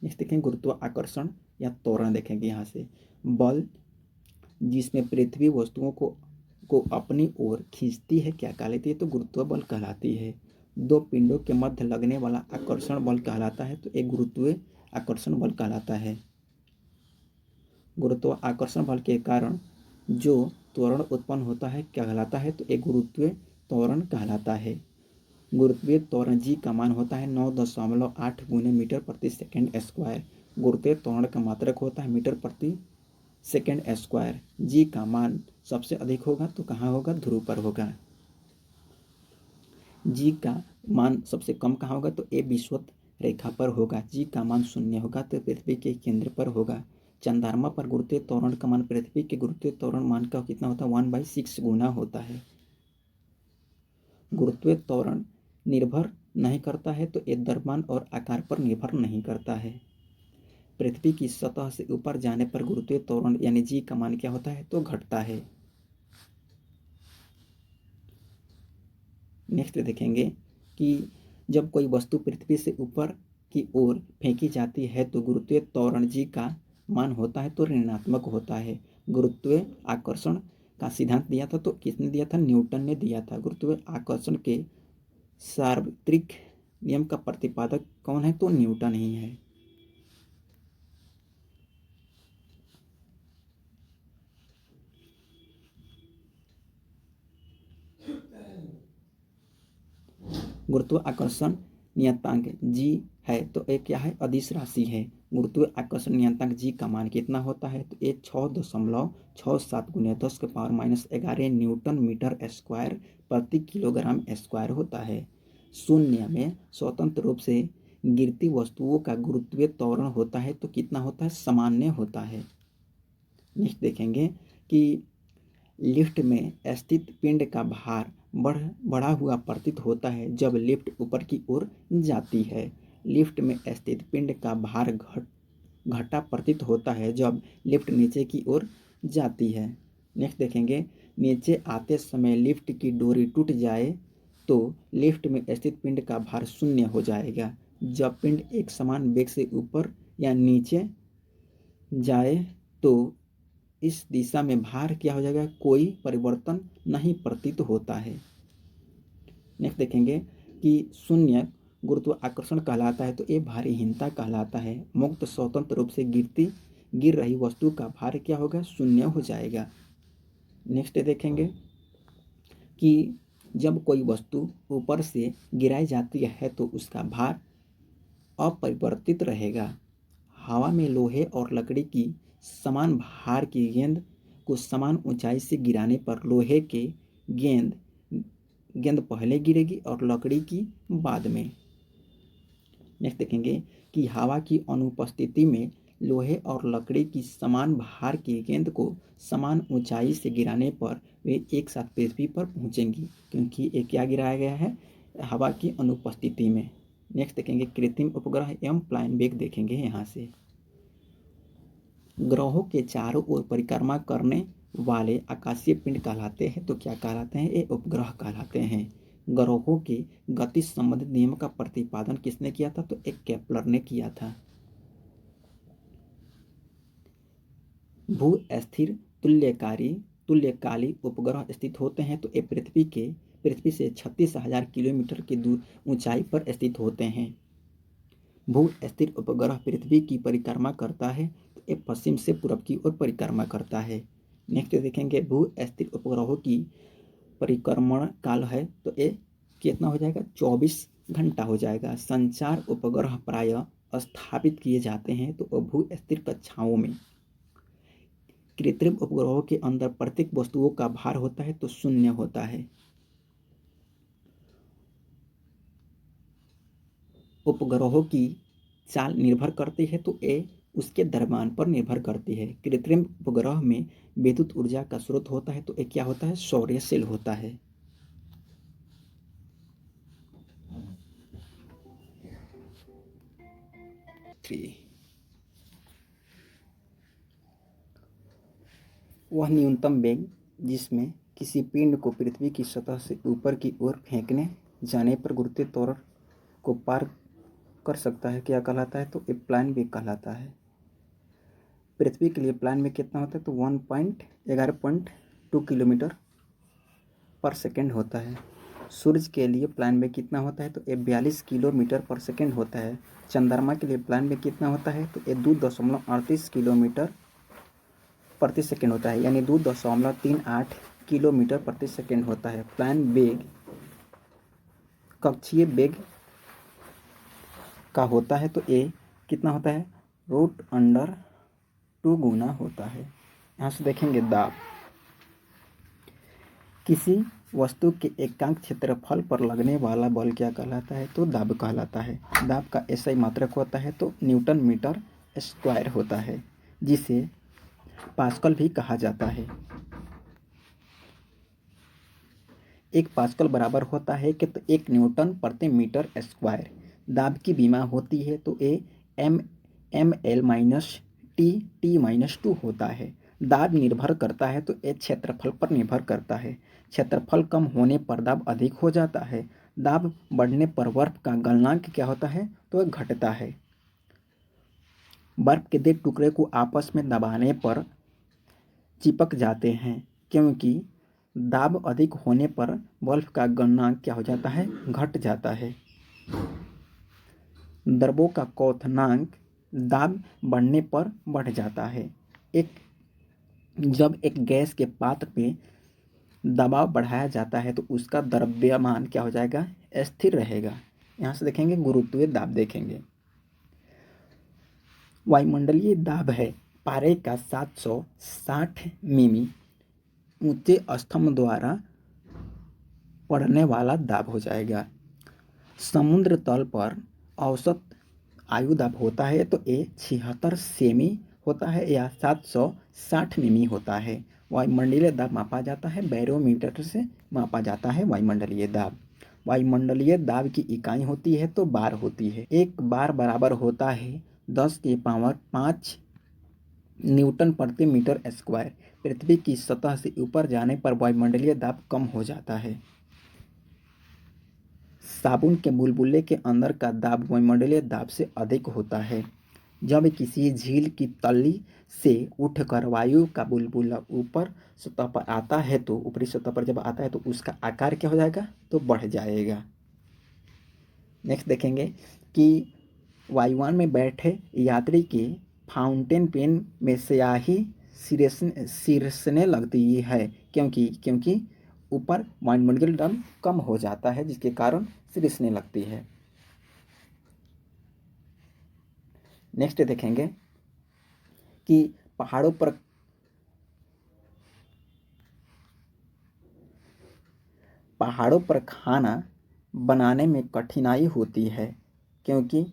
नेक्स्ट देखेंगे गुरुत्वाकर्षण या त्वरण। देखेंगे यहाँ से बल जिसमें पृथ्वी वस्तुओं को अपनी ओर खींचती है क्या कहलाती है? तो गुरुत्व बल कहलाती है। दो पिंडों के मध्य लगने वाला आकर्षण बल कहलाता है तो एक गुरुत्व आकर्षण बल कहलाता है। गुरुत्वाकर्षण बल के कारण जो त्वरण उत्पन्न होता है क्या कहलाता है? तो एक गुरुत्वीय त्वरण कहलाता है। गुरुत्वीय त्वरण जी का मान होता है 9.8 गुने मीटर प्रति सेकेंड स्क्वायर। गुरुत्वीय त्वरण का मात्रक होता है मीटर प्रति सेकेंड स्क्वायर। जी का मान सबसे अधिक होगा तो कहाँ होगा? ध्रुव पर होगा। जी का मान सबसे कम कहाँ होगा? तो ए विषुवत रेखा पर होगा। जी का मान 0 होगा तो पृथ्वी के केंद्र पर होगा। चंद्रमा पर गुरुत्वीय त्वरण का मान पृथ्वी के गुरुत्वीय त्वरण मान का कितना होता है? 1/6 गुना होता है। गुरुत्वीय त्वरण निर्भर नहीं करता है तो ये द्रव्यमान और आकार पर निर्भर नहीं करता है। पृथ्वी की सतह से ऊपर जाने पर गुरुत्वीय त्वरण यानी जी का मान क्या होता है? तो घटता है। नेक्स्ट देखेंगे कि जब कोई वस्तु पृथ्वी से ऊपर की ओर फेंकी जाती है तो गुरुत्वीय त्वरण जी का मान होता है तो ऋणात्मक होता है। गुरुत्वीय आकर्षण का सिद्धांत दिया था तो किसने दिया था? न्यूटन ने दिया था। गुरुत्वीय आकर्षण के सार्वत्रिक नियम का प्रतिपादक कौन है? तो न्यूटन ही है। गुरुत्वाकर्षण नियतांक जी है तो एक क्या है? अदिश राशि है। गुरुत्वाकर्षण नियतांक जी का मान कितना होता है? तो ये 6.67 गुने 10⁻11 न्यूटन मीटर स्क्वायर प्रति किलोग्राम स्क्वायर होता है। शून्य में स्वतंत्र रूप से गिरती वस्तुओं का गुरुत्वीय त्वरण होता है तो कितना होता है? सामान्य होता है। नेक्स्ट देखेंगे कि लिफ्ट में स्थित पिंड का भार बढ़ा हुआ प्रतीत होता है जब लिफ्ट ऊपर की ओर जाती है। लिफ्ट में स्थित पिंड का भार घटा प्रतीत होता है जब लिफ्ट नीचे की ओर जाती है। नेक्स्ट देखेंगे नीचे आते समय लिफ्ट की डोरी टूट जाए तो लिफ्ट में स्थित पिंड का भार 0 हो जाएगा। जब पिंड एक समान वेग से ऊपर या नीचे जाए तो इस दिशा में भार क्या हो जाएगा? कोई परिवर्तन नहीं प्रतीत होता है। नेक्स्ट देखेंगे कि शून्य गुरुत्वाकर्षण कहलाता है तो ये भारीहीनता कहलाता है। मुक्त स्वतंत्र रूप से गिर रही वस्तु का भार क्या होगा? 0 हो जाएगा। नेक्स्ट देखेंगे कि जब कोई वस्तु ऊपर से गिराई जाती है तो उसका भार अपरिवर्तित रहेगा। हवा में लोहे और लकड़ी की समान भार की गेंद को समान ऊंचाई से गिराने पर लोहे के गेंद पहले गिरेगी और लकड़ी की बाद में। नेक्स्ट देखेंगे कि हवा की अनुपस्थिति में लोहे और लकड़ी की समान भार की गेंद को समान ऊंचाई से गिराने पर वे एक साथ पृथ्वी पर पहुंचेंगी क्योंकि ये क्या गिराया गया है? हवा की अनुपस्थिति में। नेक्स्ट देखेंगे कृत्रिम उपग्रह एवं प्लान वेग। देखेंगे यहाँ से ग्रहों के चारों ओर परिक्रमा करने वाले आकाशीय पिंड कहलाते हैं तो क्या कहलाते हैं? ये उपग्रह कहलाते हैं। ग्रहों की गति संबंधित नियम का प्रतिपादन किसने किया था? तो एक केपलर ने किया था। भू स्थिर तुल्यकाली उपग्रह स्थित होते हैं तो ये पृथ्वी से 36,000 किलोमीटर की दूर ऊंचाई पर स्थित होते हैं। भू स्थिर उपग्रह पृथ्वी की परिक्रमा करता है तो ये पश्चिम से पूर्व की ओर परिक्रमा करता है। नेक्स्ट देखेंगे भू स्थिर उपग्रहों की परिक्रमण काल है तो ये कितना हो जाएगा, 24 घंटा हो जाएगा। संचार उपग्रह प्रायः स्थापित किए जाते हैं तो भू स्थिर कक्षाओं में। कृत्रिम उपग्रहों के अंदर प्रत्येक वस्तुओं का भार होता है तो 0 होता है। उपग्रहों की चाल निर्भर करती है तो ये उसके द्रव्यमान पर निर्भर करती है। कृत्रिम उपग्रह में विद्युत ऊर्जा का स्रोत होता है तो ये क्या होता है, सौर सेल होता है। वह न्यूनतम वेग जिसमें किसी पिंड को पृथ्वी की सतह से ऊपर की ओर फेंकने जाने पर गुरुत्वीय त्वरण को पार कर सकता है, क्या कहलाता है, तो ये प्लान वेग कहलाता है। पृथ्वी के लिए प्लान वेग कितना होता है, तो 11.2 किलोमीटर पर सेकेंड होता है। सूरज के लिए प्लान वेग कितना होता है, तो ये 42 किलोमीटर पर सेकेंड होता है। चंद्रमा के लिए प्लान वेग कितना होता है, तो ये 2.38 किलोमीटर प्रति सेकेंड होता है, यानी 2.38 किलोमीटर प्रति सेकेंड होता है। प्लान वेग कक्षीय वेग का होता है तो ये कितना होता है, √2 गुना होता है। यहाँ से देखेंगे दाब। किसी वस्तु के एकांक क्षेत्रफल पर लगने वाला बल क्या कहलाता है, तो दाब कहलाता है। दाब का SI मात्रक होता है तो न्यूटन मीटर स्क्वायर होता है, जिसे पास्कल भी कहा जाता है। 1 पास्कल बराबर होता है कि तो 1 न्यूटन प्रति मीटर स्क्वायर। दाब की विमा होती है तो ये mL-T/T-2 होता है। दाब निर्भर करता है तो ये क्षेत्रफल पर निर्भर करता है। क्षेत्रफल कम होने पर दाब अधिक हो जाता है। दाब बढ़ने पर बर्फ का गलनांक क्या होता है, तो घटता है। बर्फ के 2 टुकड़े को आपस में दबाने पर चिपक जाते हैं, क्योंकि दाब अधिक होने पर बर्फ का गलनांक क्या हो जाता है, घट जाता है। द्रवों का क्वथनांक दाब बढ़ने पर बढ़ जाता है। जब एक गैस के पात्र में दबाव बढ़ाया जाता है तो उसका द्रव्यमान क्या हो जाएगा, स्थिर रहेगा। यहाँ से देखेंगे गुरुत्वीय दाब देखेंगे। वायुमंडलीय दाब है पारे का 760 मिमी ऊंचे स्तंभ द्वारा पड़ने वाला दाब हो जाएगा। समुद्र तल पर औसत आयु दाब होता है तो ये 76 सेमी होता है या 760 मिमी होता है। वायुमंडलीय दाब मापा जाता है बैरोमीटर से मापा जाता है वायुमंडलीय दाब। वायुमंडलीय दाब की इकाई होती है तो बार होती है। 1 बार बराबर होता है 10 की पावर 5 न्यूटन प्रति मीटर स्क्वायर। पृथ्वी की सतह से ऊपर जाने पर वायुमंडलीय दाब कम हो जाता है। साबुन के बुलबुले के अंदर का दाब वायुमंडलीय दाब से अधिक होता है। जब किसी झील की तली से उठकर वायु का बुलबुला ऊपर सतह पर आता है तो ऊपरी सतह पर जब आता है तो उसका आकार क्या हो जाएगा, तो बढ़ जाएगा। नेक्स्ट देखेंगे कि वायुयान में बैठे यात्री के फाउंटेन पेन में स्याही सिरसने लगती है, क्योंकि ऊपर वायुमंडलीय दाब कम हो जाता है, जिसके कारण सिरसने लगती है। नेक्स्ट देखेंगे कि पहाड़ों पर खाना बनाने में कठिनाई होती है, क्योंकि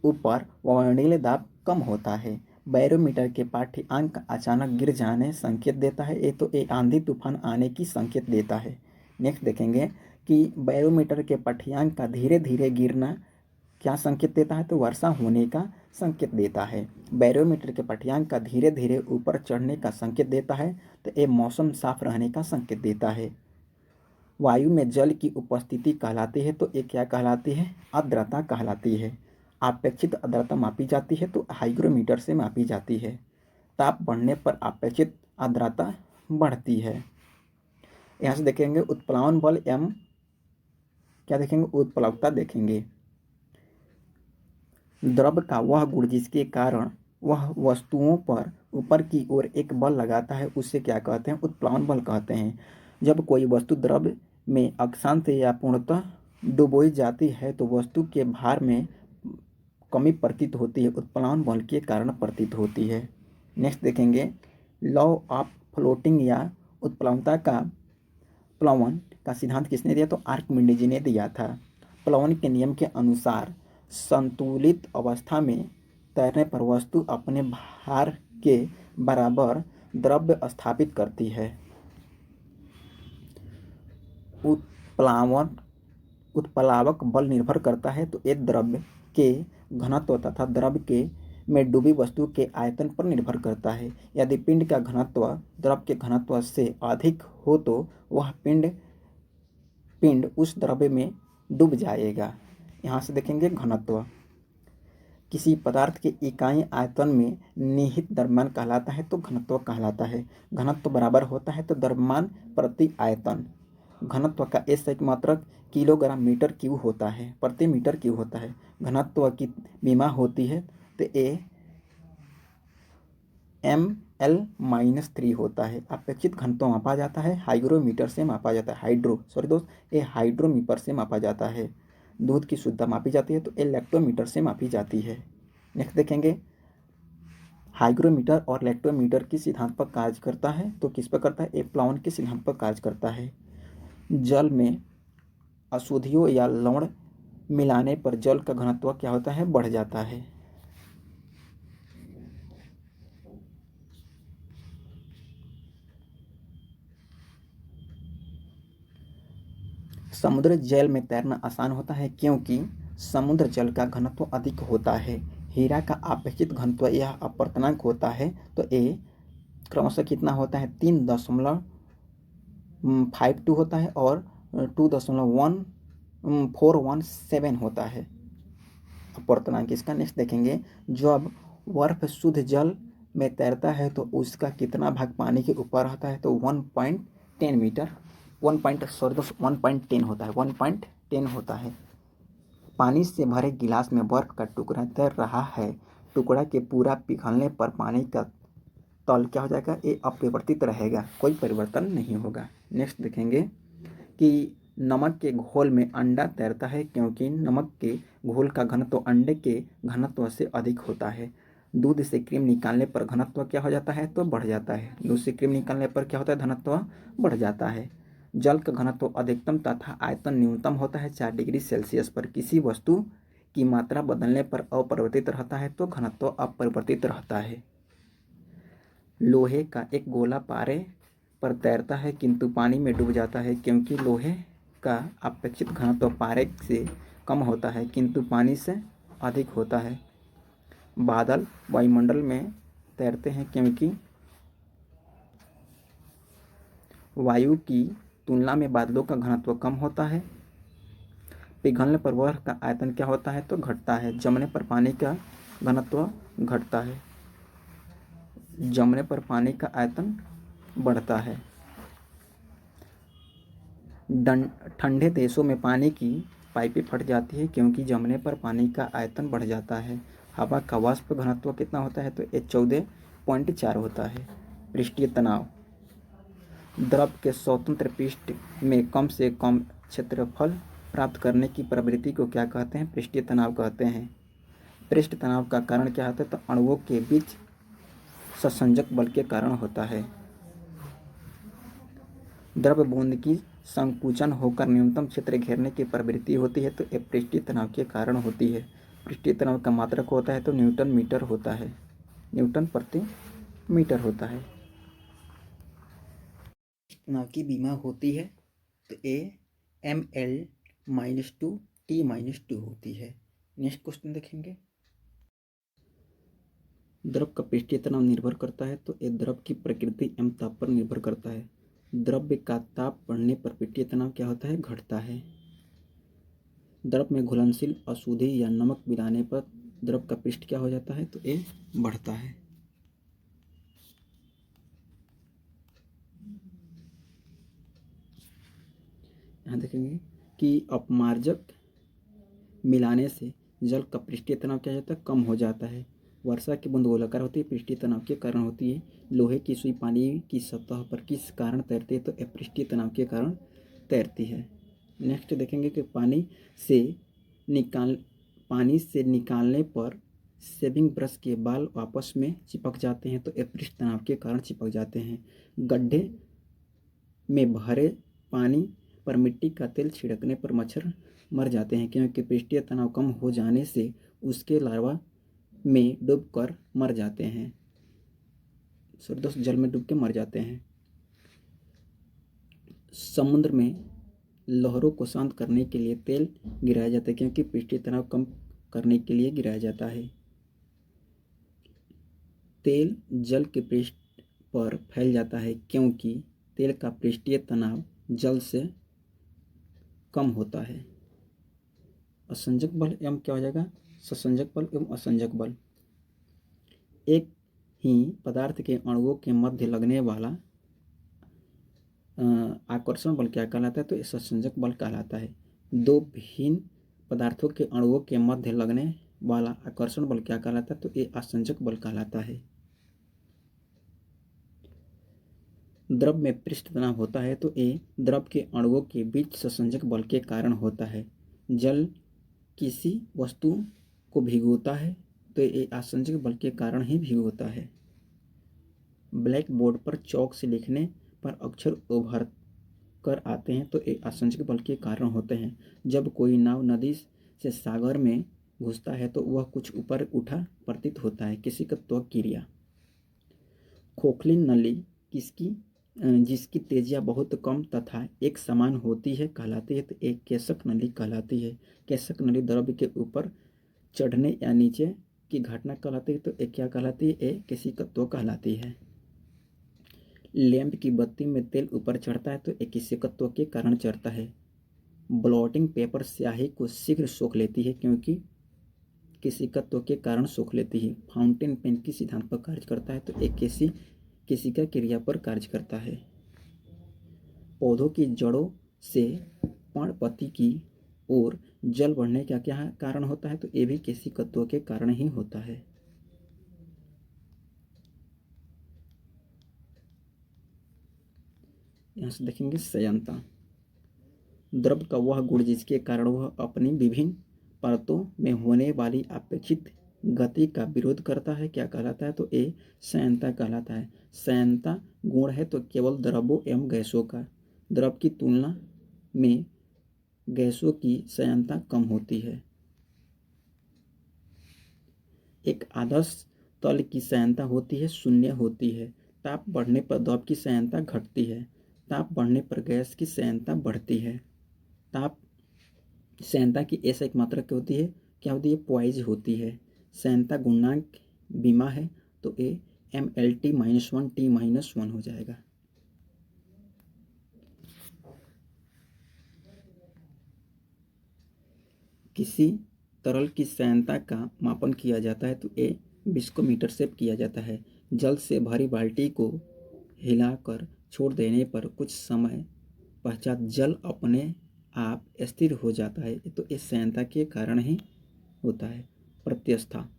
ऊपर वायुमंडलीय दाब कम होता है। बैरोमीटर के पाठ्यांक अचानक गिर जाने संकेत देता है, ये तो एक आंधी तूफान आने की संकेत देता है। नेक्स्ट देखेंगे कि बैरोमीटर के पाठ्यांक का धीरे धीरे गिरना क्या संकेत देता है, तो वर्षा होने का संकेत देता है। बैरोमीटर के पाठ्यांक का धीरे धीरे ऊपर चढ़ने का संकेत देता है तो ये मौसम साफ रहने का संकेत देता है। वायु में जल की उपस्थिति कहलाती है तो ये क्या कहलाती है, आर्द्रता कहलाती है। अपेक्षित आर्द्रता मापी जाती है तो हाइग्रोमीटर से मापी जाती है। ताप बढ़ने पर अपेक्षित आर्द्रता बढ़ती है। यहाँ से देखेंगे उत्प्लावन बल क्या देखेंगे, उत्प्लावकता देखेंगे। द्रव का वह गुण जिसके कारण वह वस्तुओं पर ऊपर की ओर एक बल लगाता है उसे क्या कहते हैं? उत्प्लावन बल कहते हैं। जब कोई वस्तु द्रव में अक्षांश या पूर्णतः डुबोई जाती है तो वस्तु के भार में कमी प्रतीत होती है, उत्प्लावन बल के कारण प्रतीत होती है। नेक्स्ट देखेंगे, लॉ ऑफ फ्लोटिंग या उत्प्लावनता का प्लवन का सिद्धांत किसने दिया? तो आर्किमिडीज ने दिया था। प्लवन के नियम के अनुसार संतुलित अवस्था में तैरने पर वस्तु अपने भार के बराबर द्रव्य स्थापित करती है। उत्प्लावन उत्प्लावक बल निर्भर करता है तो एक द्रव्य के घनत्व तथा द्रव्य के में डूबी वस्तु के आयतन पर निर्भर करता है। यदि पिंड का घनत्व द्रव के घनत्व से अधिक हो तो वह पिंड उस द्रव्य में डूब जाएगा। यहाँ से देखेंगे घनत्व किसी पदार्थ के इकाई आयतन में निहित द्रव्यमान कहलाता है तो घनत्व कहलाता है। घनत्व बराबर होता है तो द्रव्यमान प्रति आयतन। घनत्व का एस एक मात्रक किलोग्राम मीटर क्यूब होता है, प्रति मीटर क्यूब होता है। घनत्व की विमा होती है तो ए ml-3 होता है। अपेक्षित घनत्व मापा जाता है हाइग्रोमीटर से मापा जाता है। ये हाइड्रोमीटर से मापा जाता है। दूध की शुद्धता मापी जाती है तो ये लैक्टोमीटर से मापी जाती है। नेक्स्ट देखेंगे, हाइग्रोमीटर और लैक्टोमीटर किस सिद्धांत पर कार्य करता है? तो किस पर करता है? ये प्लावन के सिद्धांत पर कार्य करता है। जल में अशुद्धियों या लवण मिलाने पर जल का घनत्व क्या होता है? बढ़ जाता है। समुद्र जल में तैरना आसान होता है क्योंकि समुद्र जल का घनत्व अधिक होता है। हीरा का अपेक्षित घनत्व यह अपवर्तनांक होता है तो ए क्रमशः कितना होता है? 3.52 होता है और 2.1417 होता है अपवर्तनांक इसका। नेक्स्ट देखेंगे, जब बर्फ शुद्ध जल में तैरता है तो उसका कितना भाग पानी के ऊपर रहता है? तो 1.10 मीटर 1.10 होता है 1.10 होता है। पानी से भरे गिलास में बर्फ का टुकड़ा तैर रहा है। टुकड़ा के पूरा पिघलने पर पानी का तल क्या हो जाएगा? ये अपरिवर्तित रहेगा, कोई परिवर्तन नहीं होगा। नेक्स्ट देखेंगे कि नमक के घोल में अंडा तैरता है क्योंकि नमक के घोल का घनत्व अंडे के घनत्व से अधिक होता है। दूध से क्रीम निकालने पर घनत्व क्या हो जाता है? तो बढ़ जाता है। दूध से क्रीम निकालने पर क्या होता है? घनत्व बढ़ जाता है। जल का घनत्व अधिकतम तथा आयतन न्यूनतम होता है 4 डिग्री सेल्सियस पर। किसी वस्तु की मात्रा बदलने पर अपरिवर्तित रहता है तो घनत्व अपरिवर्तित रहता है। लोहे का एक गोला पारे पर तैरता है किंतु पानी में डूब जाता है क्योंकि लोहे का अपेक्षित घनत्व पारे से कम होता है किंतु पानी से अधिक होता है। बादल वायुमंडल में तैरते हैं क्योंकि वायु की तुलना में बादलों का घनत्व कम होता है। पिघलने पर बर्फ का आयतन क्या होता है? तो घटता है। जमने पर पानी का घनत्व घटता है, जमने पर पानी का आयतन बढ़ता है। ठंडे देशों में पानी की पाइपें फट जाती है क्योंकि जमने पर पानी का आयतन बढ़ जाता है। हवा का वाष्प घनत्व कितना होता है? तो ये 14.4 होता है। पृष्ठीय तनाव, द्रव के स्वतंत्र पृष्ठ में कम से कम क्षेत्रफल प्राप्त करने की प्रवृत्ति को क्या कहते हैं? पृष्ठीय तनाव कहते हैं। पृष्ठ तनाव का कारण क्या होता है? तो अणुओं के बीच संसंजक बल के कारण होता है। द्रव बूंद की संकुचन होकर न्यूनतम क्षेत्र घेरने की प्रवृत्ति होती है तो ये पृष्ठीय तनाव के कारण होती है। पृष्ठीय तनाव का मात्रक होता है तो न्यूटन मीटर होता है, न्यूटन प्रति मीटर होता है। तनाव की बीमा होती है तो ए ml-2T-2 होती है। नेक्स्ट क्वेश्चन देखेंगे, द्रव का पृष्ठीय तनाव निर्भर करता है तो ये द्रव की प्रकृति एवं ताप पर निर्भर करता है। द्रव्य का ताप बढ़ने पर पृष्ठीय तनाव क्या होता है? घटता है। द्रव में घुलनशील अशुद्धि या नमक मिलाने पर द्रव का पृष्ठ क्या हो जाता है? तो ये बढ़ता है। यहाँ देखेंगे कि अपमार्जक मिलाने से जल का पृष्ठीय तनाव क्या हो जाता है, कम हो जाता है। वर्षा की बूंद गोलाकार होती है, पृष्ठीय तनाव के कारण होती है। लोहे की सुई पानी की सतह पर किस कारण तैरती है, तो अपृष्ठीय तनाव के कारण तैरती है। नेक्स्ट देखेंगे कि पानी से निकालने पर शेविंग ब्रश के बाल आपस में चिपक जाते हैं, तो अपृष्ठ तनाव के कारण चिपक जाते हैं। गड्ढे में भरे पानी पर मिट्टी का तेल छिड़कने पर मच्छर मर जाते हैं, क्योंकि पृष्ठीय तनाव कम हो जाने से उसके लार्वा में डूबकर मर जाते हैं। दोस्त जल में डूब के मर जाते हैं। समुद्र में लहरों को शांत करने के लिए तेल गिराया जाता है, क्योंकि पृष्ठीय तनाव कम करने के लिए गिराया जाता है। तेल जल के पृष्ठ पर फैल जाता है, क्योंकि तेल का पृष्ठीय तनाव जल से कम होता है। असंजक बल एवं क्या हो जाएगा, ससंजक बल एवं असंजक बल। एक ही पदार्थ के अणुओं के मध्य लगने वाला आकर्षण बल क्या कहलाता है, तो ससंजक बल कहलाता है। दो भिन्न पदार्थों के अणुओं के मध्य लगने वाला आकर्षण बल क्या कहलाता है, तो ये असंजक बल कहलाता है। द्रव में पृष्ठ तनाव होता है, तो ये द्रव के अणुओं के बीच ससंजक बल के कारण होता है। जल किसी वस्तु को भिगोता है, तो ये असंजक बल के कारण ही भिगोता है। ब्लैक बोर्ड पर चौक से लिखने पर अक्षर उभर कर आते हैं, तो ये असंजक बल के कारण होते हैं। जब कोई नाव नदी से सागर में घुसता है, तो वह कुछ ऊपर उठा प्रतीत होता है। किसी का त्वक क्रिया। खोखली नली जिसकी तेजियाँ बहुत कम तथा एक समान होती है कहलाती है, तो एक केशक नली कहलाती है। केशक नली द्रव के ऊपर चढ़ने या नीचे की घटना कहलाती है, तो एक क्या कहलाती है, एक केशिकत्व कहलाती है। लैंप की बत्ती में तेल ऊपर चढ़ता है, तो एक केशिकत्व के कारण चढ़ता है। ब्लॉटिंग पेपर स्याही को शीघ्र सोख लेती है, क्योंकि केशिकत्व के कारण सोख लेती है। फाउंटेन पेन किस सिद्धांत पर कार्य करता है, तो एक केशिका क्रिया पर कार्य करता है। पौधों की जड़ों से पर्णपत्ती की ओर जल बढ़ने का क्या कारण होता है, तो ये भी केशिकत्व के कारण ही होता है। यहाँ से देखेंगे संयंता। द्रव का वह गुण जिसके कारण वह अपनी विभिन्न परतों में होने वाली अपेक्षित गति का विरोध करता है, क्या कहलाता है, तो ये संयंता कहलाता है। संयंता गुण है तो केवल द्रवों एवं गैसों का। द्रव की तुलना में गैसों की संयंता कम होती है। एक आदर्श तल की संयंता होती है, शून्य होती है। ताप बढ़ने पर द्रव की संयंता घटती है, ताप बढ़ने पर गैस की संयंता बढ़ती है। ताप संयंता की ऐसा एक मात्रा क्या होती है, पॉइज होती है। संयंता गुणांक बीमा है, तो ये MLT -1 T -1 हो जाएगा। किसी तरल की संयंता का मापन किया जाता है, तो ये विस्कोमीटर से किया जाता है। जल से भरी बाल्टी को हिलाकर छोड़ देने पर कुछ समय पश्चात जल अपने आप स्थिर हो जाता है, तो इस संयंता के कारण ही होता है। प्रत्यवस्था।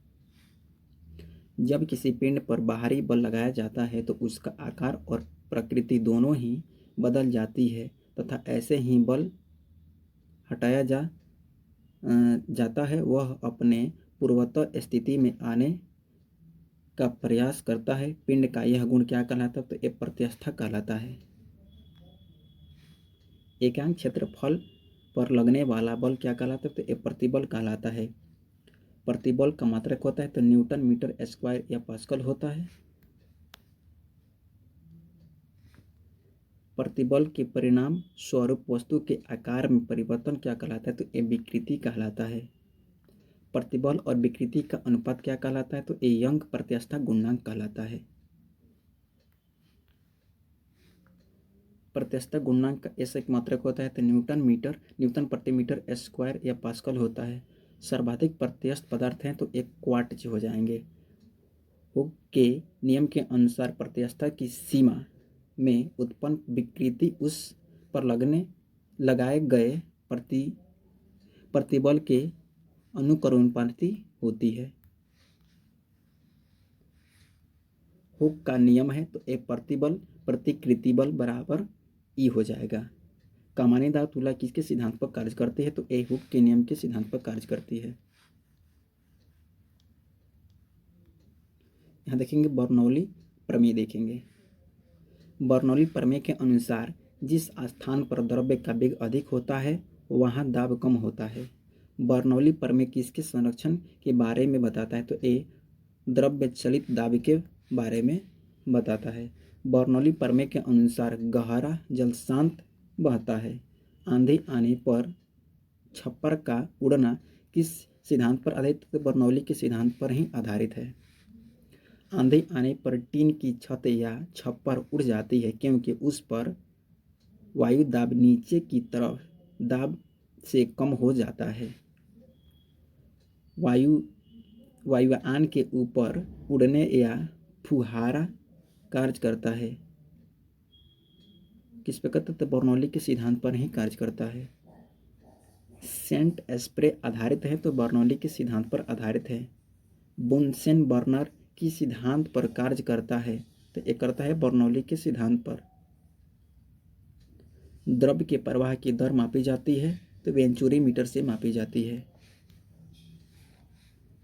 जब किसी पिंड पर बाहरी बल लगाया जाता है, तो उसका आकार और प्रकृति दोनों ही बदल जाती है, तथा ऐसे ही बल हटाया जाता है, वह अपने पूर्वोत्तर स्थिति में आने का प्रयास करता है। पिंड का यह गुण क्या कहलाता है, तो ये प्रत्यवस्था कहलाता है। एकांक क्षेत्रफल पर लगने वाला बल क्या कहलाता है, तो ये प्रतिबल कहलाता है। प्रतिबल का मात्रक होता है, तो न्यूटन मीटर स्क्वायर या पास्कल होता है। प्रतिबल के परिणाम स्वरूप वस्तु के आकार में परिवर्तन क्या कहलाता है, तो ये विकृति कहलाता है। प्रतिबल और विकृति का अनुपात क्या कहलाता है, तो ये यंग प्रत्यवस्था गुणांक कहलाता है। प्रत्यवस्था गुणांक का ऐसा एक मात्रक होता है, तो न्यूटन प्रति मीटर स्क्वायर या पास्कल होता है। सर्वाधिक प्रत्यस्थ पदार्थ हैं, तो एक क्वार्ट्ज हो जाएंगे। हुक के नियम के अनुसार प्रत्यवस्था की सीमा में उत्पन्न विकृति उस पर लगाए गए प्रतिबल के अनुकरणपाती होती है। हुक का नियम है तो ए प्रतिबल प्रतिकृति बल बराबर ई हो जाएगा। कमानीदार तुला किसके सिद्धांत पर कार्य करती है तो ए हुक के नियम के सिद्धांत पर कार्य करती है। यहाँ देखेंगे बर्नौली प्रमेय देखेंगे। बर्नौली प्रमेय के अनुसार जिस स्थान पर द्रव्य का वेग अधिक होता है वहाँ दाब कम होता है। बर्नौली प्रमेय किसके संरक्षण के बारे में बताता है तो ए द्रव्य चलित दाब के बारे में बताता है। बर्नौली प्रमेय के अनुसार गहरा जल शांत बहता है। आंधी आने पर छप्पर का उड़ना किस सिद्धांत पर आधारित है तो बर्नौली के सिद्धांत पर ही आधारित है। आंधी आने पर टीन की छत या छप्पर उड़ जाती है क्योंकि उस पर वायु दाब नीचे की तरफ दाब से कम हो जाता है। वायुयान के ऊपर उड़ने या फुहारा कार्य करता है। किस पे करता है तो बर्नौली के सिद्धांत पर ही कार्य करता है। सेंट स्प्रे आधारित है तो बर्नौली के सिद्धांत पर आधारित है। बुनसेन बर्नर की सिद्धांत पर कार्य करता है तो ये करता है बर्नौली के सिद्धांत पर। द्रव्य के प्रवाह की दर मापी जाती है तो वेंचुरी मीटर से मापी जाती है।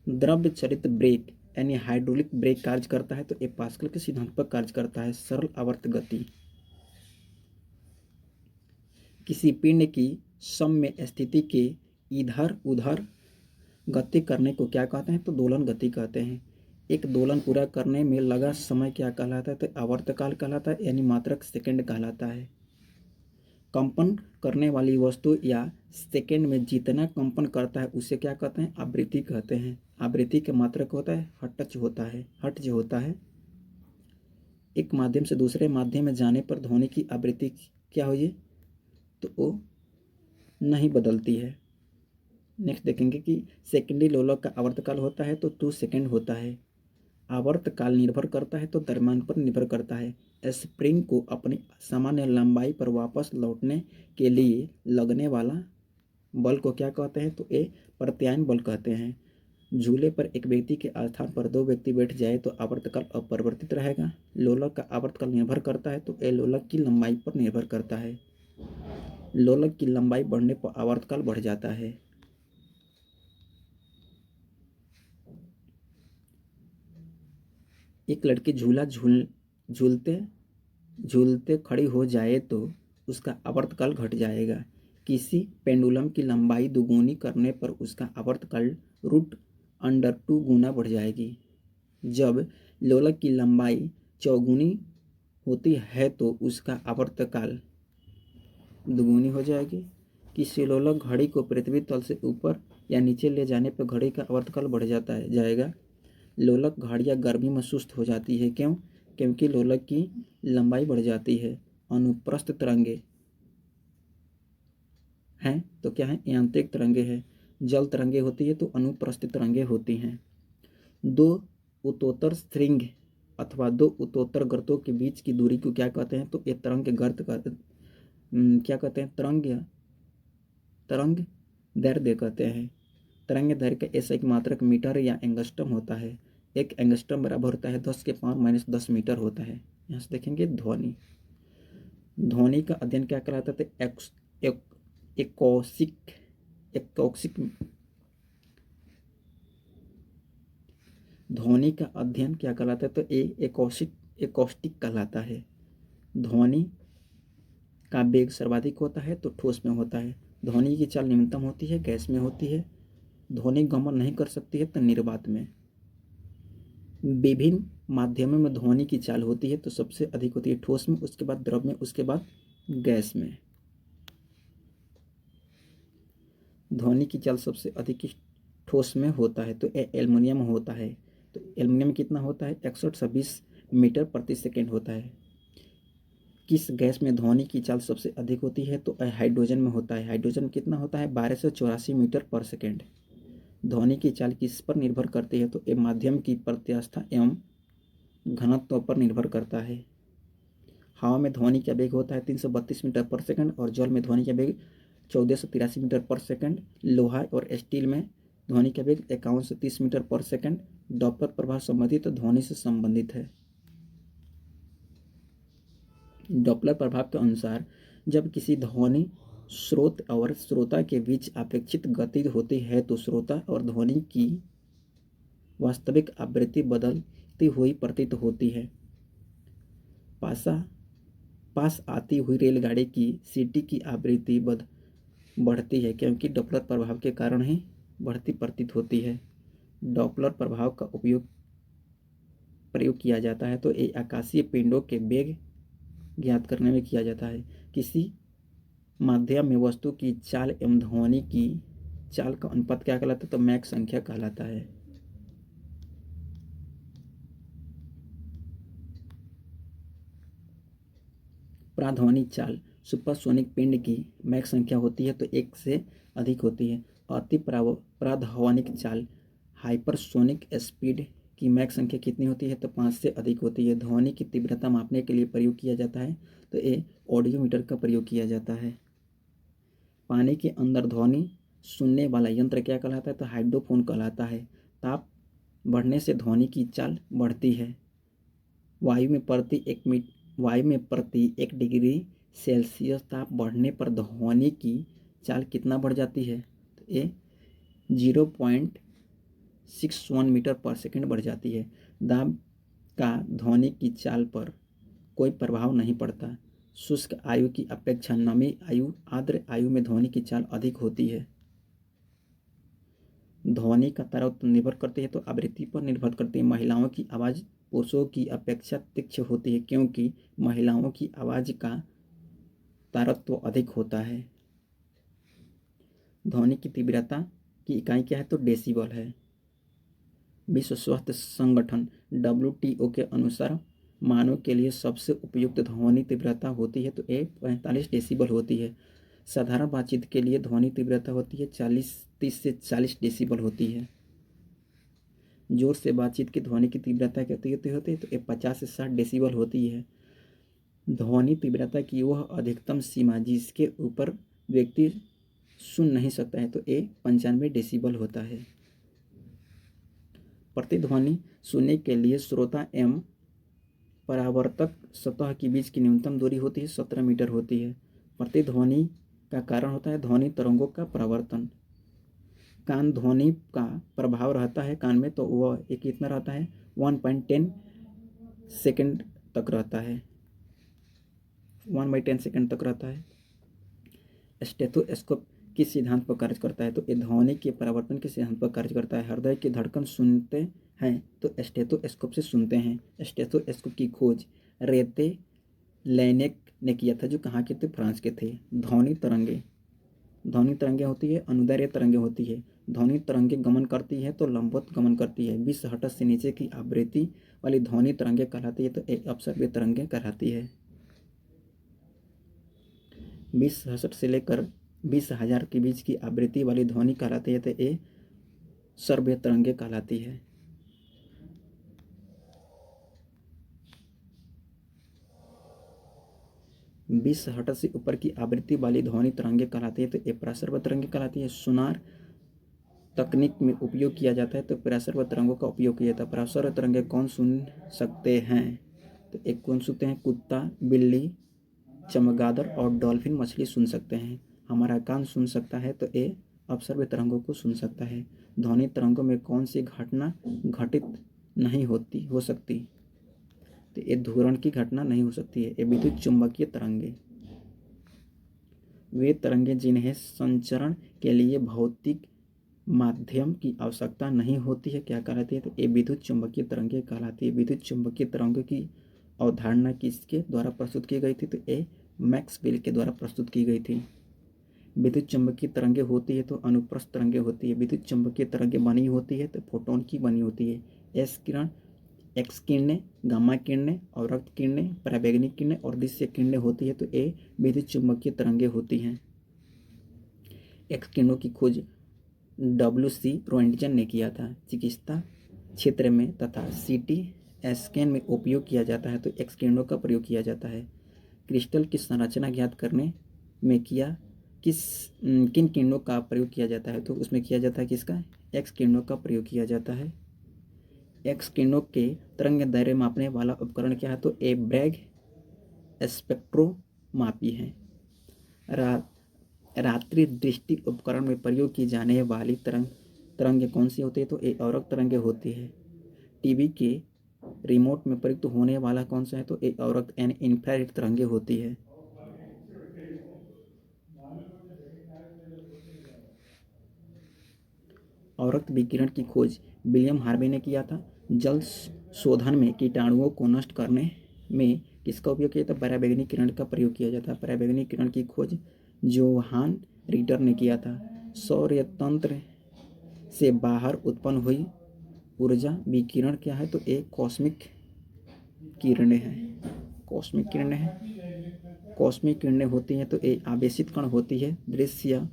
द्रव्य चलित ब्रेक यानी हाइड्रोलिक ब्रेक कार्य करता है तो ये पास्कल के सिद्धांत पर कार्य करता है। सरल आवर्त गति किसी पिंड की सम्य स्थिति के इधर उधर गति करने को क्या कहते हैं तो दोलन गति कहते हैं। एक दोलन पूरा करने में लगा समय क्या कहलाता है तो आवर्तकाल कहलाता है यानी मात्रक सेकंड कहलाता है। कंपन करने वाली वस्तु या सेकंड में जितना कंपन करता है उसे क्या कहते हैं आवृत्ति कहते हैं। आवृत्ति के मात्रक होता है हर्ट्ज होता है। एक माध्यम से दूसरे माध्यम में जाने पर ध्वनि की आवृत्ति क्या होगी तो वो नहीं बदलती है। नेक्स्ट देखेंगे कि सेकेंडरी लोलक का आवर्तकाल होता है तो 2 सेकंड होता है। आवर्तकाल निर्भर करता है तो द्रव्यमान पर निर्भर करता है। स्प्रिंग को अपनी सामान्य लंबाई पर वापस लौटने के लिए लगने वाला बल को क्या कहते हैं तो ये प्रत्यायन बल कहते हैं। झूले पर एक व्यक्ति के स्थान पर 2 व्यक्ति बैठ जाए तो आवर्तकाल अपरिवर्तित रहेगा। लोलक का आवर्तकाल निर्भर करता है तो ये लोलक की लंबाई पर निर्भर करता है। लोलक की लंबाई बढ़ने पर आवर्तकाल बढ़ जाता है। एक लड़की झूला झूलते झूलते खड़ी हो जाए तो उसका आवर्तकाल घट जाएगा। किसी पेंडुलम की लंबाई दुगुनी करने पर उसका आवर्तकाल √2 गुना बढ़ जाएगी। जब लोलक की लंबाई चौगुनी होती है तो उसका आवर्तकाल दुगुनी हो जाएगी। किसी लोलक घड़ी को पृथ्वी तल से ऊपर या नीचे ले जाने पर घड़ी का आवर्तकाल बढ़ जाएगा। लोलक घड़ियाँ गर्मी में सुस्त हो जाती है क्यों क्योंकि लोलक की लंबाई बढ़ जाती है। अनुप्रस्थ तरंगे हैं तो क्या है यांत्रिक तरंगे हैं। जल तरंगे होती है तो अनुप्रस्थ तरंगे होती हैं। 2 उत्तरोत्तर श्रृंग अथवा 2 उत्तरोत्तर गर्तों के बीच की दूरी को क्या कहते हैं तो ये तरंग गर्त क्या कहते हैं तरंग दैर्ध्य कहते हैं। तरंग दैर्ध्य का ऐसा एक मात्रक मीटर या एंगस्ट्रम होता है। एक एंगस्ट्रम बराबर होता है 10 के पावर -10 मीटर होता है। यहाँ से देखेंगे ध्वनि का अध्ययन क्या कहलाता है एकॉक्सिक ध्वनि का अध्ययन क्या कहलाता है तो एकॉस्टिक कहलाता है। ध्वनि का वेग सर्वाधिक होता है तो ठोस में होता है। ध्वनि की चाल न्यूनतम होती है गैस में होती है। ध्वनि गमन नहीं कर सकती है तो निर्वात में। विभिन्न माध्यमों में ध्वनि की चाल होती है तो सबसे अधिक होती है ठोस में, उसके बाद द्रव में, उसके बाद गैस में। ध्वनि की चाल सबसे अधिक ठोस में होता है तो एल्युमिनियम होता है। तो एल्युमिनियम कितना होता है 6126 मीटर प्रति सेकेंड होता है। किस गैस में ध्वनि की चाल सबसे अधिक होती है तो हाइड्रोजन में होता है। हाइड्रोजन कितना होता है 1284 मीटर पर सेकेंड। ध्वनि की चाल किस पर निर्भर करती है तो ये माध्यम की प्रत्यास्था एवं घनत्व पर निर्भर करता है। हवा में ध्वनि का वेग होता है 332 मीटर पर सेकंड और जल में ध्वनि का वेग 1483 मीटर पर सेकंड। लोहा और स्टील में ध्वनि का वेग 51 से 30 मीटर पर सेकंड। डॉपलर प्रभाव संबंधित ध्वनि से संबंधित है। डॉपलर प्रभाव के अनुसार जब किसी ध्वनि स्रोत और श्रोता के बीच अपेक्षित गति होती है तो श्रोता और ध्वनि की वास्तविक आवृत्ति बदलती हुई प्रतीत होती है। पास आती हुई रेलगाड़ी की सीटी की आवृत्ति बढ़ती है क्योंकि डॉपलर प्रभाव के कारण ही बढ़ती प्रतीत होती है। डॉपलर प्रभाव का प्रयोग किया जाता है तो ये आकाशीय पिंडों के वेग ज्ञात करने में किया जाता है। किसी माध्यम में वस्तु की चाल एवं ध्वनि की चाल का अनुपात क्या कहलाता है? तो मैक संख्या कहलाता है। प्राध्वनिक चाल सुपरसोनिक पिंड की मैक संख्या होती है तो 1 से अधिक होती है। अति प्राध्वनिक चाल हाइपरसोनिक स्पीड की मैक संख्या कितनी होती है? तो 5 से अधिक होती है। ध्वनि की तीव्रता मापने के लिए प्रयोग किया जाता है तो ये ऑडियोमीटर का प्रयोग किया जाता है। पानी के अंदर ध्वनि सुनने वाला यंत्र क्या कहलाता है? तो हाइड्रोफोन कहलाता है। ताप बढ़ने से ध्वनि की चाल बढ़ती है। वायु में प्रति 1 डिग्री सेल्सियस ताप बढ़ने पर ध्वनि की चाल कितना बढ़ जाती है? तो ये 0.61 मीटर पर सेकंड बढ़ जाती है। दाब का ध्वनि की चाल पर कोई प्रभाव नहीं पड़ता। शुष्क आयु की अपेक्षा नमी आयु आर्द्र आयु में ध्वनि की चाल अधिक होती है। ध्वनि का तारतम्य निर्भर करती है तो आवृत्ति पर निर्भर करती है। महिलाओं की आवाज़ पुरुषों की अपेक्षा तीक्ष्ण होती है क्योंकि महिलाओं की आवाज़ का तारतम्य अधिक होता है। ध्वनि की तीव्रता की इकाई क्या है? तो डेसिबल है। विश्व स्वास्थ्य संगठन WTO के अनुसार मानव के लिए सबसे उपयुक्त ध्वनि तीव्रता होती है तो ये 45 डेसिबल होती है। साधारण बातचीत के लिए ध्वनि तीव्रता होती है 30 से 40 डेसिबल होती है। जोर से बातचीत की ध्वनि की तीव्रता कितनी होती है? तो ये 50 से 60 डेसिबल होती है। ध्वनि तीव्रता की वह अधिकतम सीमा जिसके ऊपर व्यक्ति सुन नहीं सकता है तो ये 95 डेसिबल होता है। प्रतिध्वनि सुनने के लिए श्रोता एवं परावर्तक सतह के बीच की न्यूनतम दूरी होती है 17 मीटर होती है। प्रतिध्वनि का कारण होता है ध्वनि तरंगों का परावर्तन। कान ध्वनि का प्रभाव रहता है कान में तो वह एक कितना रहता है? 1/10 सेकंड तक रहता है। 1/10 सेकंड तक रहता है। स्टेथोस्कोप किस सिद्धांत पर कार्य करता है? तो ये ध्वनि के परावर्तन के सिद्धांत पर कार्य करता है। हृदय की धड़कन सुनते हैं तो स्टेथोस्कोप से सुनते हैं। स्टेथोस्कोप की खोज रेते लेनेक ने किया था जो कहाँ के थे? फ्रांस के थे। ध्वनि तरंगे होती है, अनुदैर्घ्य तरंगे होती है। ध्वनि तरंगे गमन करती है तो लंबवत गमन करती है। 20 हर्ट्ज से नीचे की आवृत्ति वाली ध्वनि तरंगे कहलाती है तो एक अपसर्व्य तरंगे कहलाती है। 20 हर्ट्ज से लेकर 20,000 के बीच की आवृत्ति वाली ध्वनि कहलाती है तो ये सर्व्य तरंगे कहलाती है। 20 हर्ट्ज से ऊपर की आवृत्ति वाली ध्वनि तरंगे कहलाती है तो ये परासर्व तरंगे कहलाती है। सोनार तकनीक में उपयोग किया जाता है तो परासर्व तरंगों का उपयोग किया जाता है। परासर्व तरंगे कौन सुन सकते हैं? तो एक कौन सुनते हैं? कुत्ता, बिल्ली, चमगादड़ और डॉल्फिन मछली सुन सकते हैं। हमारा कान सुन सकता है तो ये अपसर्व्य तरंगों को सुन सकता है। ध्वनि तरंगों में कौन सी घटना घटित नहीं हो सकती? तो ये ध्रुवण की घटना नहीं हो सकती है। ये विद्युत चुंबकीय तरंगे, वे तरंगे जिन्हें संचरण के लिए भौतिक माध्यम की आवश्यकता नहीं होती है क्या कहलाती है? तो ये विद्युत चुंबकीय तरंगे कहलाती है। विद्युत चुंबकीय तरंगों की अवधारणा किसके द्वारा प्रस्तुत की गई थी? तो ये मैक्सवेल के द्वारा प्रस्तुत की गई थी। विद्युत चुंबकीय तरंगे होती है तो अनुप्रस्थ तरंगे होती है। विद्युत चुंबकीय तरंगे बनी होती है तो फोटोन की बनी होती है। एस किरण, एक्स किरणें, गामा किरणें, अवरक्त किरणें, पराबैंगनी किरणें और दृश्य किरणें होती है तो ये विद्युत चुंबकीय तरंगे होती हैं। एक्स किरणों की खोज WC रोएंटजन ने किया था। चिकित्सा क्षेत्र में तथा CT स्कैन में उपयोग किया जाता है तो एक्स किरणों का प्रयोग किया जाता है। क्रिस्टल की संरचना ज्ञात करने में किया किन किरणों का प्रयोग किया जाता है? तो उसमें किया जाता है किसका? एक्स किरणों का प्रयोग किया जाता है। एक्स किरणों के तरंग दैर्ध्य मापने वाला उपकरण क्या है? तो ए ब्रैग स्पेक्ट्रोमापी है। रात्रि दृष्टि उपकरण में प्रयोग की जाने वाली तरंगे कौन सी होती है? तो ए औरक तरंगे होती है। टीवी के रिमोट में प्रयुक्त होने वाला कौन सा है? तो ए औरक एंड इंफ्रारेड तरंगे होती है। औरक्त विकिरण की खोज विलियम हार्वे ने किया था। जल शोधन में कीटाणुओं को नष्ट करने में किसका उपयोग किया था? पराबैंगनी किरण का प्रयोग किया जाता है। पराबैंगनी किरण की खोज जोहान रिटर ने किया था। सौर तंत्र से बाहर उत्पन्न हुई ऊर्जा विकिरण क्या है? तो एक कॉस्मिक किरणें हैं। कॉस्मिक किरणें हैं। कॉस्मिक किरणें होती हैं तो एक आवेशित कण होती है। दृश्य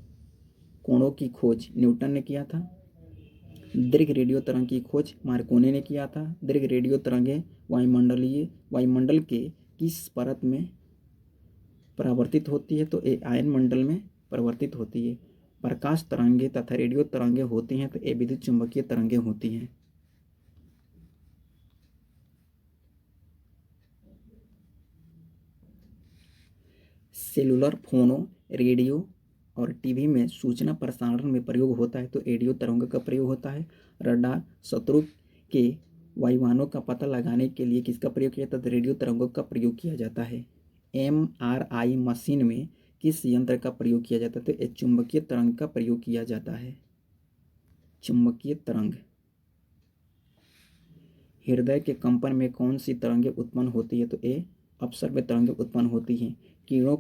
कोणों की खोज न्यूटन ने किया था। दीर्घ रेडियो तरंग की खोज मार्कोनी ने किया था। दीर्घ रेडियो तरंगें वायुमंडल के किस परत में परावर्तित होती है? तो ये आयन मंडल में परिवर्तित होती है। प्रकाश तरंगें तथा रेडियो तरंगें होती हैं तो ये विद्युत चुंबकीय तरंगें होती हैं। सेलुलर फोनो रेडियो और टीवी में सूचना प्रसारण में प्रयोग होता है तो रेडियो तरंगों का प्रयोग होता है। रडार शत्रु के वायुयानों का पता लगाने के लिए किसका प्रयोग किया जाता है? तो रेडियो तरंगों का प्रयोग किया जाता है। MRI मशीन में किस यंत्र का प्रयोग किया जाता है? तो चुंबकीय तरंग का प्रयोग किया जाता है। चुंबकीय तरंग। हृदय के कंपन में कौन सी तरंगें उत्पन्न होती है? तो ये अपसर्ग तरंगें उत्पन्न होती हैं। कीड़ों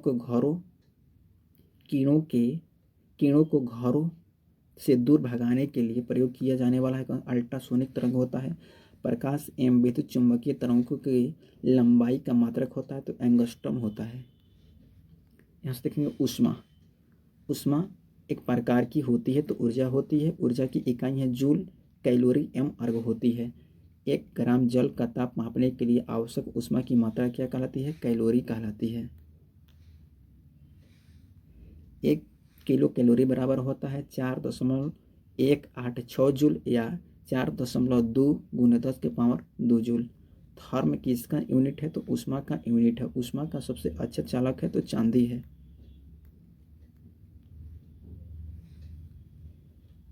को घरों से दूर भगाने के लिए प्रयोग किया जाने वाला है अल्ट्रासोनिक तरंग होता है। प्रकाश एवं विद्युत चुंबकीय तरंगों की लंबाई का मात्रक होता है तो एंगस्ट्रॉम होता है। यहाँ से देखेंगे ऊष्मा एक प्रकार की होती है तो ऊर्जा होती है। ऊर्जा की इकाई है जूल, कैलोरी एवं अर्ग होती है। 1 ग्राम जल का ताप मापने के लिए आवश्यक ऊष्मा की मात्रा क्या कहलाती है? कैलोरी कहलाती है। 1 किलो कैलोरी बराबर होता है 4.186 जूल या 4.2 × 10⁻² जूल। थर्म किसका यूनिट है? तो ऊष्मा का यूनिट है। ऊष्मा का सबसे अच्छा चालक है तो चांदी है।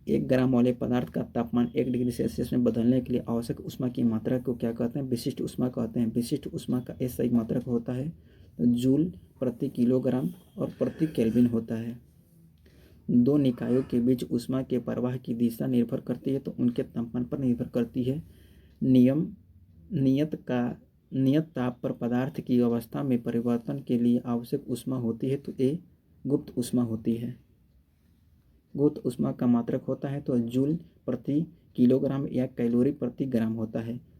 1 ग्राम वाले पदार्थ का तापमान 1 डिग्री सेल्सियस में बदलने के लिए आवश्यक ऊष्मा की मात्रा को क्या कहते हैं? विशिष्ट ऊष्मा कहते हैं। विशिष्ट ऊष्मा का SI मात्रक होता है जूल प्रति किलोग्राम और प्रति केल्विन होता है। 2 निकायों के बीच ऊष्मा के प्रवाह की दिशा निर्भर करती है तो उनके तापमान पर निर्भर करती है। नियत ताप पर पदार्थ की अवस्था में परिवर्तन के लिए आवश्यक ऊष्मा होती है तो ये गुप्त ऊष्मा होती है। गुप्त ऊष्मा का मात्रक होता है तो जूल प्रति किलोग्राम या कैलोरी प्रति ग्राम होता है।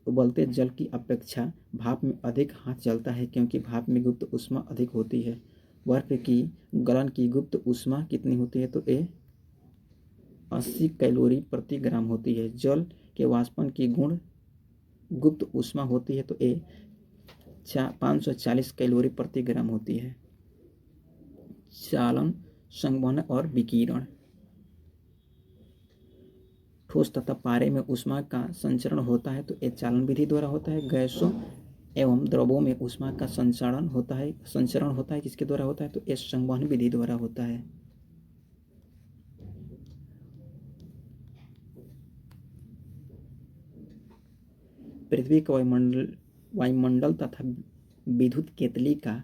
उबलते जल की अपेक्षा भाप में अधिक हाथ चलता है क्योंकि भाप में गुप्त ऊष्मा अधिक होती है। बर्फ की गलन की गुप्त ऊष्मा कितनी होती है? तो ये 80 कैलोरी प्रति ग्राम होती है। जल के वाष्पन की गुण गुप्त ऊष्मा होती है तो ये 540 कैलोरी प्रति ग्राम होती है। चालन, संवहन और विकिरण। ठोस तथा पारे में ऊष्मा का संचरण होता है तो ये चालन विधि द्वारा होता है। गैसों एवं द्रवों में ऊष्मा का संचरण होता है किसके द्वारा होता है? तो ये संवहन विधि द्वारा होता है। पृथ्वी का वायुमंडल तथा विद्युत केतली का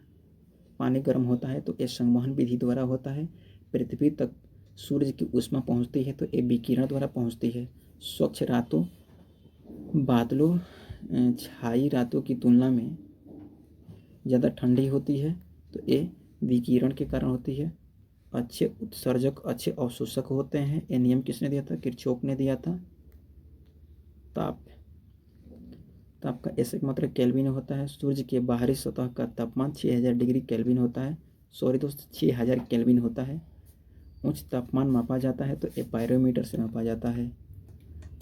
पानी गर्म होता है तो ये संवहन विधि द्वारा होता है। पृथ्वी तक सूर्य की ऊष्मा पहुंचती है तो ये विकिरण द्वारा पहुंचती है। स्वच्छ रातों बादलों छाई रातों की तुलना में ज़्यादा ठंडी होती है तो ये विकिरण के कारण होती है। अच्छे उत्सर्जक अच्छे अवशोषक होते हैं। ये नियम किसने दिया था? किरचॉफ ने दिया था। ताप का ऐसे मात्रा केल्विन होता है। सूर्य के बाहरी सतह का तापमान 6000 डिग्री केल्विन होता है। 6000 केल्विन होता है। उच्च तापमान मापा जाता है तो ये पायरोमीटर से मापा जाता है।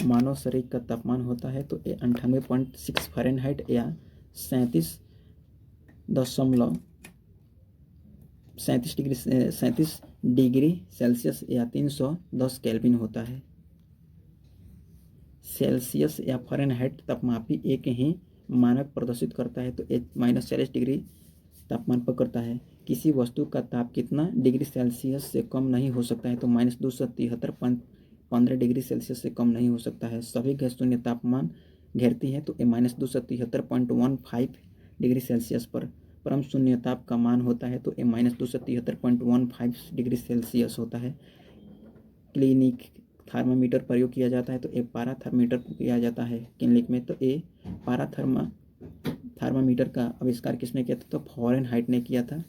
मानव शरीर का तापमान होता है तो ये 98.6 फ़ारेनहाइट या 37.0 37 डिग्री सेल्सियस या 310 केल्विन होता है। सेल्सियस या फ़ारेनहाइट तापमापी एक ही मानक प्रदर्शित करता है, तो -40 डिग्री तापमान पर करता है। किसी वस्तु का ताप कितना डिग्री सेल्सियस से कम नहीं हो सकता है, तो -273.15 डिग्री सेल्सियस से कम नहीं हो सकता है। सभी गैस शून्य तापमान घेरती हैं, तो ये -273.15 डिग्री सेल्सियस पर परम शून्य ताप का मान होता है, तो ये -273.15 डिग्री सेल्सियस होता है। क्लिनिक थर्मामीटर प्रयोग किया जाता है, तो ये पारा थर्मामीटर किया जाता है क्लिनिक में। तो ये पारा थर्मामीटर का आविष्कार किसने किया था, तो फ़ारेनहाइट ने किया था।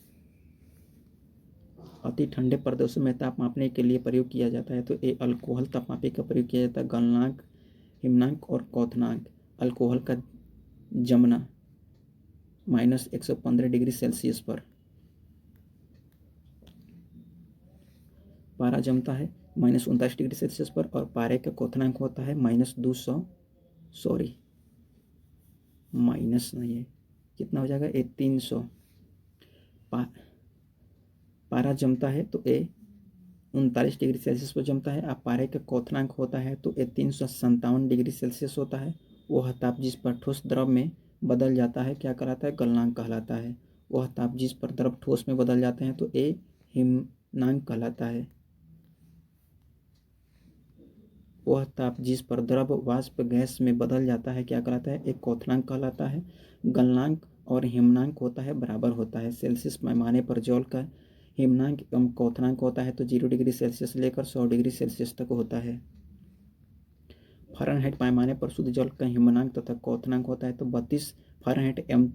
अति ठंडे प्रदेशों में ताप मापने के लिए प्रयोग किया जाता है, तो ये अल्कोहल तापमापी का प्रयोग किया जाता है। गलनांक, हिमनांक और क्वथनांक। अल्कोहल का जमना -115 डिग्री सेल्सियस पर, पारा जमता है -29 डिग्री सेल्सियस पर, और पारे का क्वथनांक होता है माइनस नहीं है, कितना हो जाएगा, ये 300। पारा जमता है तो ये 39 डिग्री सेल्सियस पर जमता है। अब पारे का क्वथनांक होता है तो ये 357 डिग्री सेल्सियस होता है। वह ताप जिस पर ठोस द्रव में बदल जाता है क्या कहलाता है, गलनांक कहलाता है। वह ताप जिस पर द्रव ठोस में बदल जाते हैं तो ये हिमनांक कहलाता है। वह ताप जिस पर द्रव वाष्प गैस में बदल जाता है क्या कहलाता है, एक क्वथनांक कहलाता है। गलनांक और हिमनांक होता है बराबर होता है। सेल्सियस पैमाने पर जल का हिमनांक एवं क्वथनांक होता है तो 0 डिग्री सेल्सियस लेकर 100 डिग्री सेल्सियस तक होता है। फ़ारेनहाइट पैमाने पर शुद्ध जल का हिमनांक तथा क्वथनांक होता है तो 32 फ़ारेनहाइट एवं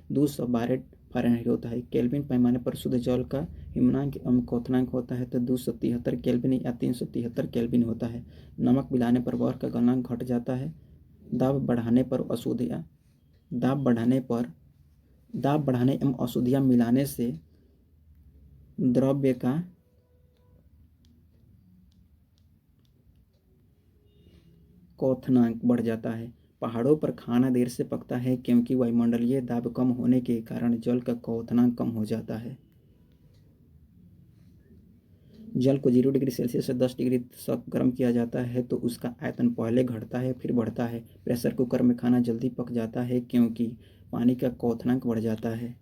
212 फ़ारेनहाइट होता है। केल्विन पैमाने पर शुद्ध जल का हिमनांक एवं क्वथनांक होता है तो 273 केल्विन या 373 केल्विन होता है। नमक मिलाने पर बर्फ का गलनांक घट जाता है। दाब बढ़ाने एवं अशुद्धियाँ मिलाने से द्रव्य का क्वथनांक बढ़ जाता है। पहाड़ों पर खाना देर से पकता है क्योंकि वायुमंडलीय दाब कम होने के कारण जल का क्वथनांक कम हो जाता है। जल को 0 डिग्री सेल्सियस से 10 डिग्री तक गर्म किया जाता है तो उसका आयतन पहले घटता है फिर बढ़ता है। प्रेशर कुकर में खाना जल्दी पक जाता है क्योंकि पानी का क्वथनांक बढ़ जाता है।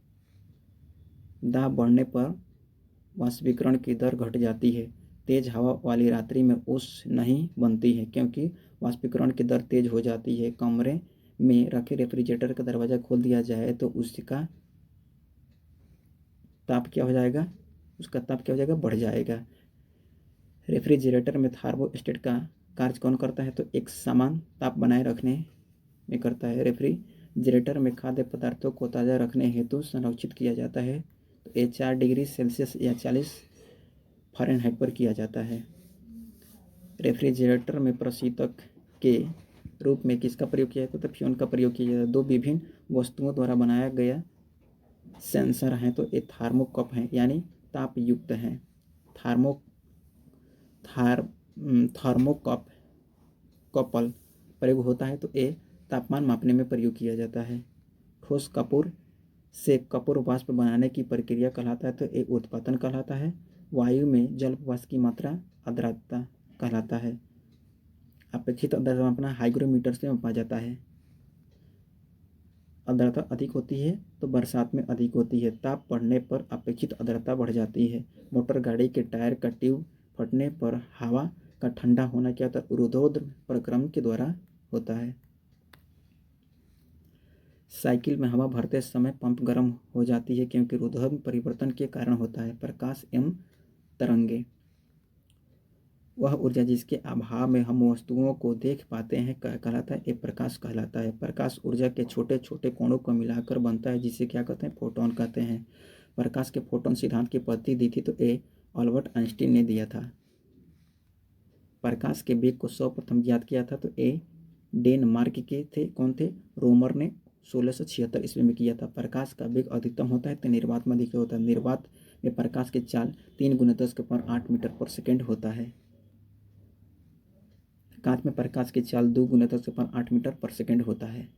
दाब बढ़ने पर वाष्पीकरण की दर घट जाती है। तेज हवा वाली रात्रि में उष्ण नहीं बनती है क्योंकि वाष्पीकरण की दर तेज हो जाती है। कमरे में रखे रेफ्रिजरेटर का दरवाज़ा खोल दिया जाए तो उसका ताप क्या हो जाएगा, बढ़ जाएगा। रेफ्रिजरेटर में थार्मोस्टेट का कार्य कौन करता है, तो एक समान ताप बनाए रखने में करता है। रेफ्रिजरेटर में खाद्य पदार्थों को ताज़ा रखने हेतु संरक्षित किया जाता है तो ये 4 डिग्री सेल्सियस या 40 फ़ारेनहाइट पर किया जाता है। रेफ्रिजरेटर में प्रशीतक के रूप में किसका प्रयोग किया जाता है, तो फ्यून का प्रयोग किया जाता है। दो विभिन्न वस्तुओं द्वारा बनाया गया सेंसर हैं तो ये थर्मोकप हैं यानी ताप युक्त हैं। थर्मोकपल प्रयोग होता है तो ये तापमान मापने में प्रयोग किया जाता है। ठोस कपूर से कपूर वाष्प बनाने की प्रक्रिया कहलाता है तो ये उत्पादन कहलाता है। वायु में जल वाष्प की मात्रा आर्द्रता कहलाता है। अपेक्षित आर्द्रता मापना हाइग्रोमीटर से मापा जाता है। आर्द्रता अधिक होती है तो बरसात में अधिक होती है। ताप बढ़ने पर अपेक्षित आर्द्रता बढ़ जाती है। मोटर गाड़ी के टायर का ट्यूब फटने पर हवा का ठंडा होना क्या होता है, रुद्धोध्र प्रक्रम के द्वारा होता है। साइकिल में हवा भरते समय पंप गर्म हो जाती है क्योंकि रुद्धोध्र परिवर्तन के कारण होता है। प्रकाश एवं तरंगे वह ऊर्जा जिसके अभाव में हम वस्तुओं को देख पाते हैं कहलाता है, ये प्रकाश कहलाता है। प्रकाश ऊर्जा के छोटे छोटे कोणों को मिलाकर बनता है जिसे क्या कहते हैं, फोटोन कहते हैं। प्रकाश के फोटोन सिद्धांत की पत्ती दी थी तो ये अल्बर्ट आइंस्टीन ने दिया था। प्रकाश के वेग को सर्वप्रथम ज्ञात किया था तो ये डेनमार्क के थे, कौन थे, रोमर ने 1676 ईस्वी में किया था। प्रकाश का वेग अधिकतम होता है तो निर्वात में अधिक होता है। निर्वात में प्रकाश की चाल 3×10⁸ मीटर पर सेकेंड होता है। कांच में प्रकाश की चाल 2×10⁸ मीटर पर सेकेंड होता है।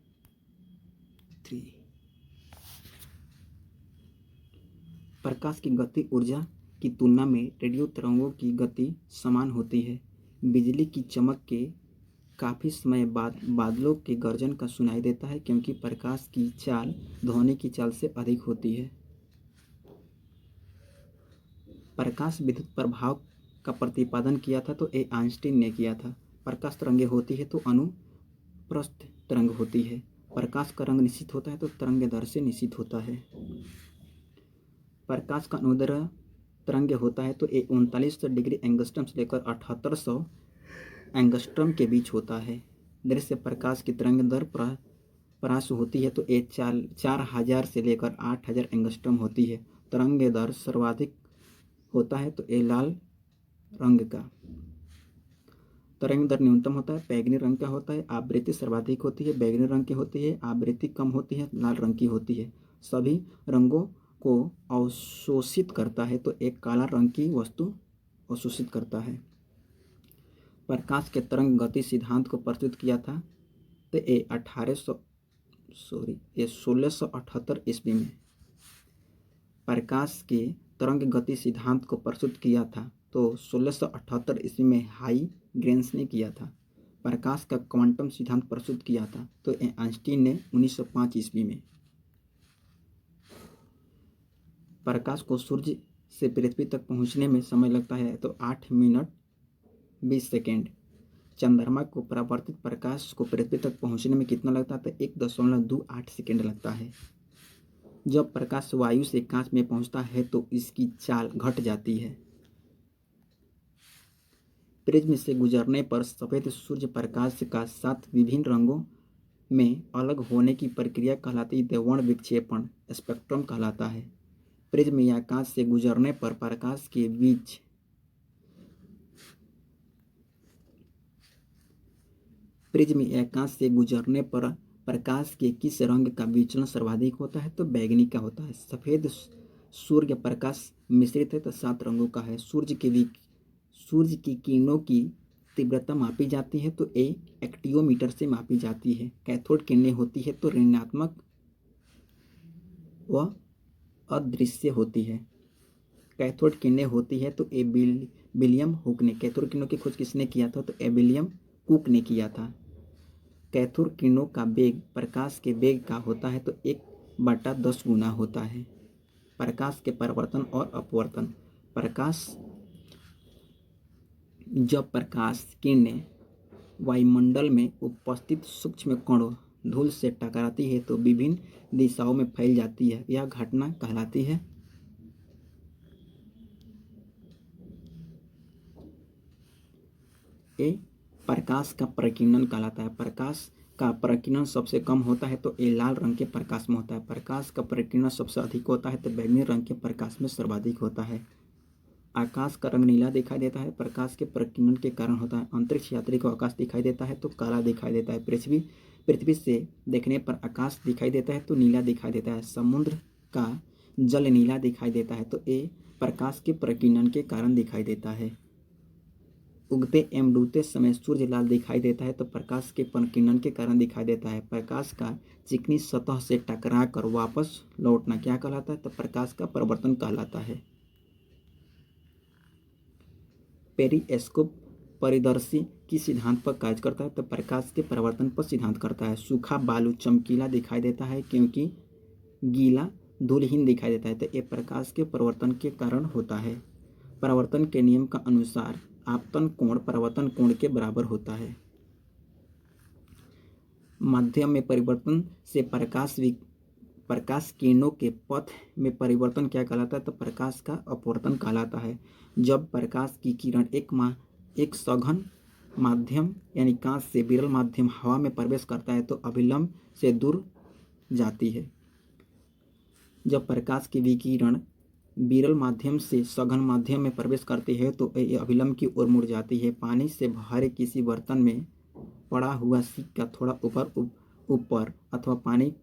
3 प्रकाश की गति ऊर्जा की तुलना में रेडियो तरंगों की गति समान होती है। बिजली की चमक के काफ़ी समय बाद बादलों के गर्जन का सुनाई देता है, क्योंकि प्रकाश की चाल ध्वनि की चाल से अधिक होती है। प्रकाश विद्युत प्रभाव का प्रतिपादन किया था तो ए आइंस्टीन ने किया था। प्रकाश तरंगे होती है तो अनुप्रस्थ तरंग होती है। प्रकाश का रंग निश्चित होता है तो तरंग दर से निश्चित होता है। प्रकाश का अनुदैर्ध्य तरंग होता है तो ए 3900 डिग्री एंगस्ट्रम से लेकर 7800 एंगस्ट्रम के बीच होता है। दृश्य प्रकाश की तरंग दर परास होती है तो ए 4000 से लेकर 8000 एंगस्ट्रम होती है। तरंग दर सर्वाधिक होता है तो ए लाल रंग का। तरंग दर न्यूनतम होता है, बैंगनी रंग का होता है। आवृत्ति सर्वाधिक होती है, बैंगनी रंग की होती है। आवृत्ति कम होती है, लाल रंग की होती है। सभी रंगों को अवशोषित करता है तो एक काला रंग की वस्तु अवशोषित करता है। प्रकाश के तरंग गति सिद्धांत को प्रस्तुत किया था तो ये 1678 ईस्वी में। प्रकाश के तरंग गति सिद्धांत को प्रस्तुत किया था तो 1678 ईस्वी में हाइगेंस ने किया था। प्रकाश का क्वांटम सिद्धांत प्रस्तुत किया था तो आइंस्टीन ने 1905 ईस्वी में। प्रकाश को सूर्य से पृथ्वी तक पहुंचने में समय लगता है तो 8 मिनट 20 सेकेंड। चंद्रमा को परावर्तित प्रकाश को पृथ्वी तक पहुंचने में कितना लगता है तो 1.28 सेकेंड लगता है। जब प्रकाश वायु से कांच में पहुंचता है तो इसकी चाल घट जाती है। प्रिज्म से गुजरने पर सफेद सूर्य प्रकाश का 7 विभिन्न रंगों में अलग होने की प्रक्रिया कहलाती है। वर्ण विक्षेपण स्पेक्ट्रम कहलाता है। प्रिज्म या कांच से गुजरने पर प्रकाश के बीच प्रिज्म या कांच से गुजरने पर प्रकाश के किस रंग का विचलन सर्वाधिक होता है तो बैंगनी का होता है। सफेद सूर्य प्रकाश मिश्रित है तो 7 रंगों का है। सूर्य की किरणों की तीव्रता मापी जाती है तो ए एक्टियोमीटर से मापी जाती है। कैथोड किरणें होती है तो ऋणात्मक व अदृश्य होती है। कैथोड किरणें होती है तो ए विलियम हुक ने कैथोड किरणों की खोज किसने किया था तो ए विलियम कुक ने किया था। कैथोड किरणों का वेग प्रकाश के वेग का होता है तो 1/10 गुना होता है। प्रकाश के परावर्तन और अपवर्तन। जब प्रकाश किरणें वायुमंडल में उपस्थित सूक्ष्म कणों धूल से टकराती है तो विभिन्न दिशाओं में फैल जाती है। यह घटना कहलाती है प्रकाश का प्रकीर्णन कहलाता है। प्रकाश का प्रकीर्णन सबसे कम होता है तो ये लाल रंग के प्रकाश में होता है। प्रकाश का प्रकीर्णन सबसे अधिक होता है तो बैंगनी रंग के प्रकाश में सर्वाधिक होता है। आकाश का रंग नीला दिखाई देता है, प्रकाश के प्रकीर्णन के कारण होता है। अंतरिक्ष यात्री को आकाश दिखाई देता है तो काला दिखाई देता है। पृथ्वी से देखने पर आकाश दिखाई देता है तो नीला दिखाई देता है। समुद्र का जल नीला दिखाई देता है तो ये प्रकाश के प्रकीर्णन के कारण दिखाई देता है। उगते एवं डूबते समय सूर्य लाल दिखाई देता है तो प्रकाश के प्रकीर्णन के कारण दिखाई देता है। प्रकाश का चिकनी सतह से टकरा कर वापस लौटना क्या कहलाता है तो प्रकाश का परावर्तन कहलाता है। पेरिस्कोप परिदर्शी किस सिद्धांत पर कार्य करता है तो प्रकाश के परावर्तन पर सिद्धांत करता है। सूखा बालू चमकीला दिखाई देता है क्योंकि गीला धूलहीन दिखाई देता है तो ये प्रकाश के परावर्तन के कारण होता है। परावर्तन के नियम का अनुसार आपतन कोण परावर्तन कोण के बराबर होता है। माध्यम में परिवर्तन से प्रकाश किरणों के पथ में परिवर्तन क्या कहलाता है तो प्रकाश का अपवर्तन कहलाता है। जब प्रकाश की किरण एक सघन माध्यम यानी कांच से विरल माध्यम हवा में प्रवेश करता है तो अभिलंब से दूर जाती है। जब प्रकाश की विकिरण विरल माध्यम से सघन माध्यम में प्रवेश करती है तो यह अभिलंब की ओर मुड़ जाती है। पानी से भरे किसी बर्तन में पड़ा हुआ सिक्का थोड़ा ऊपर अथवा पानी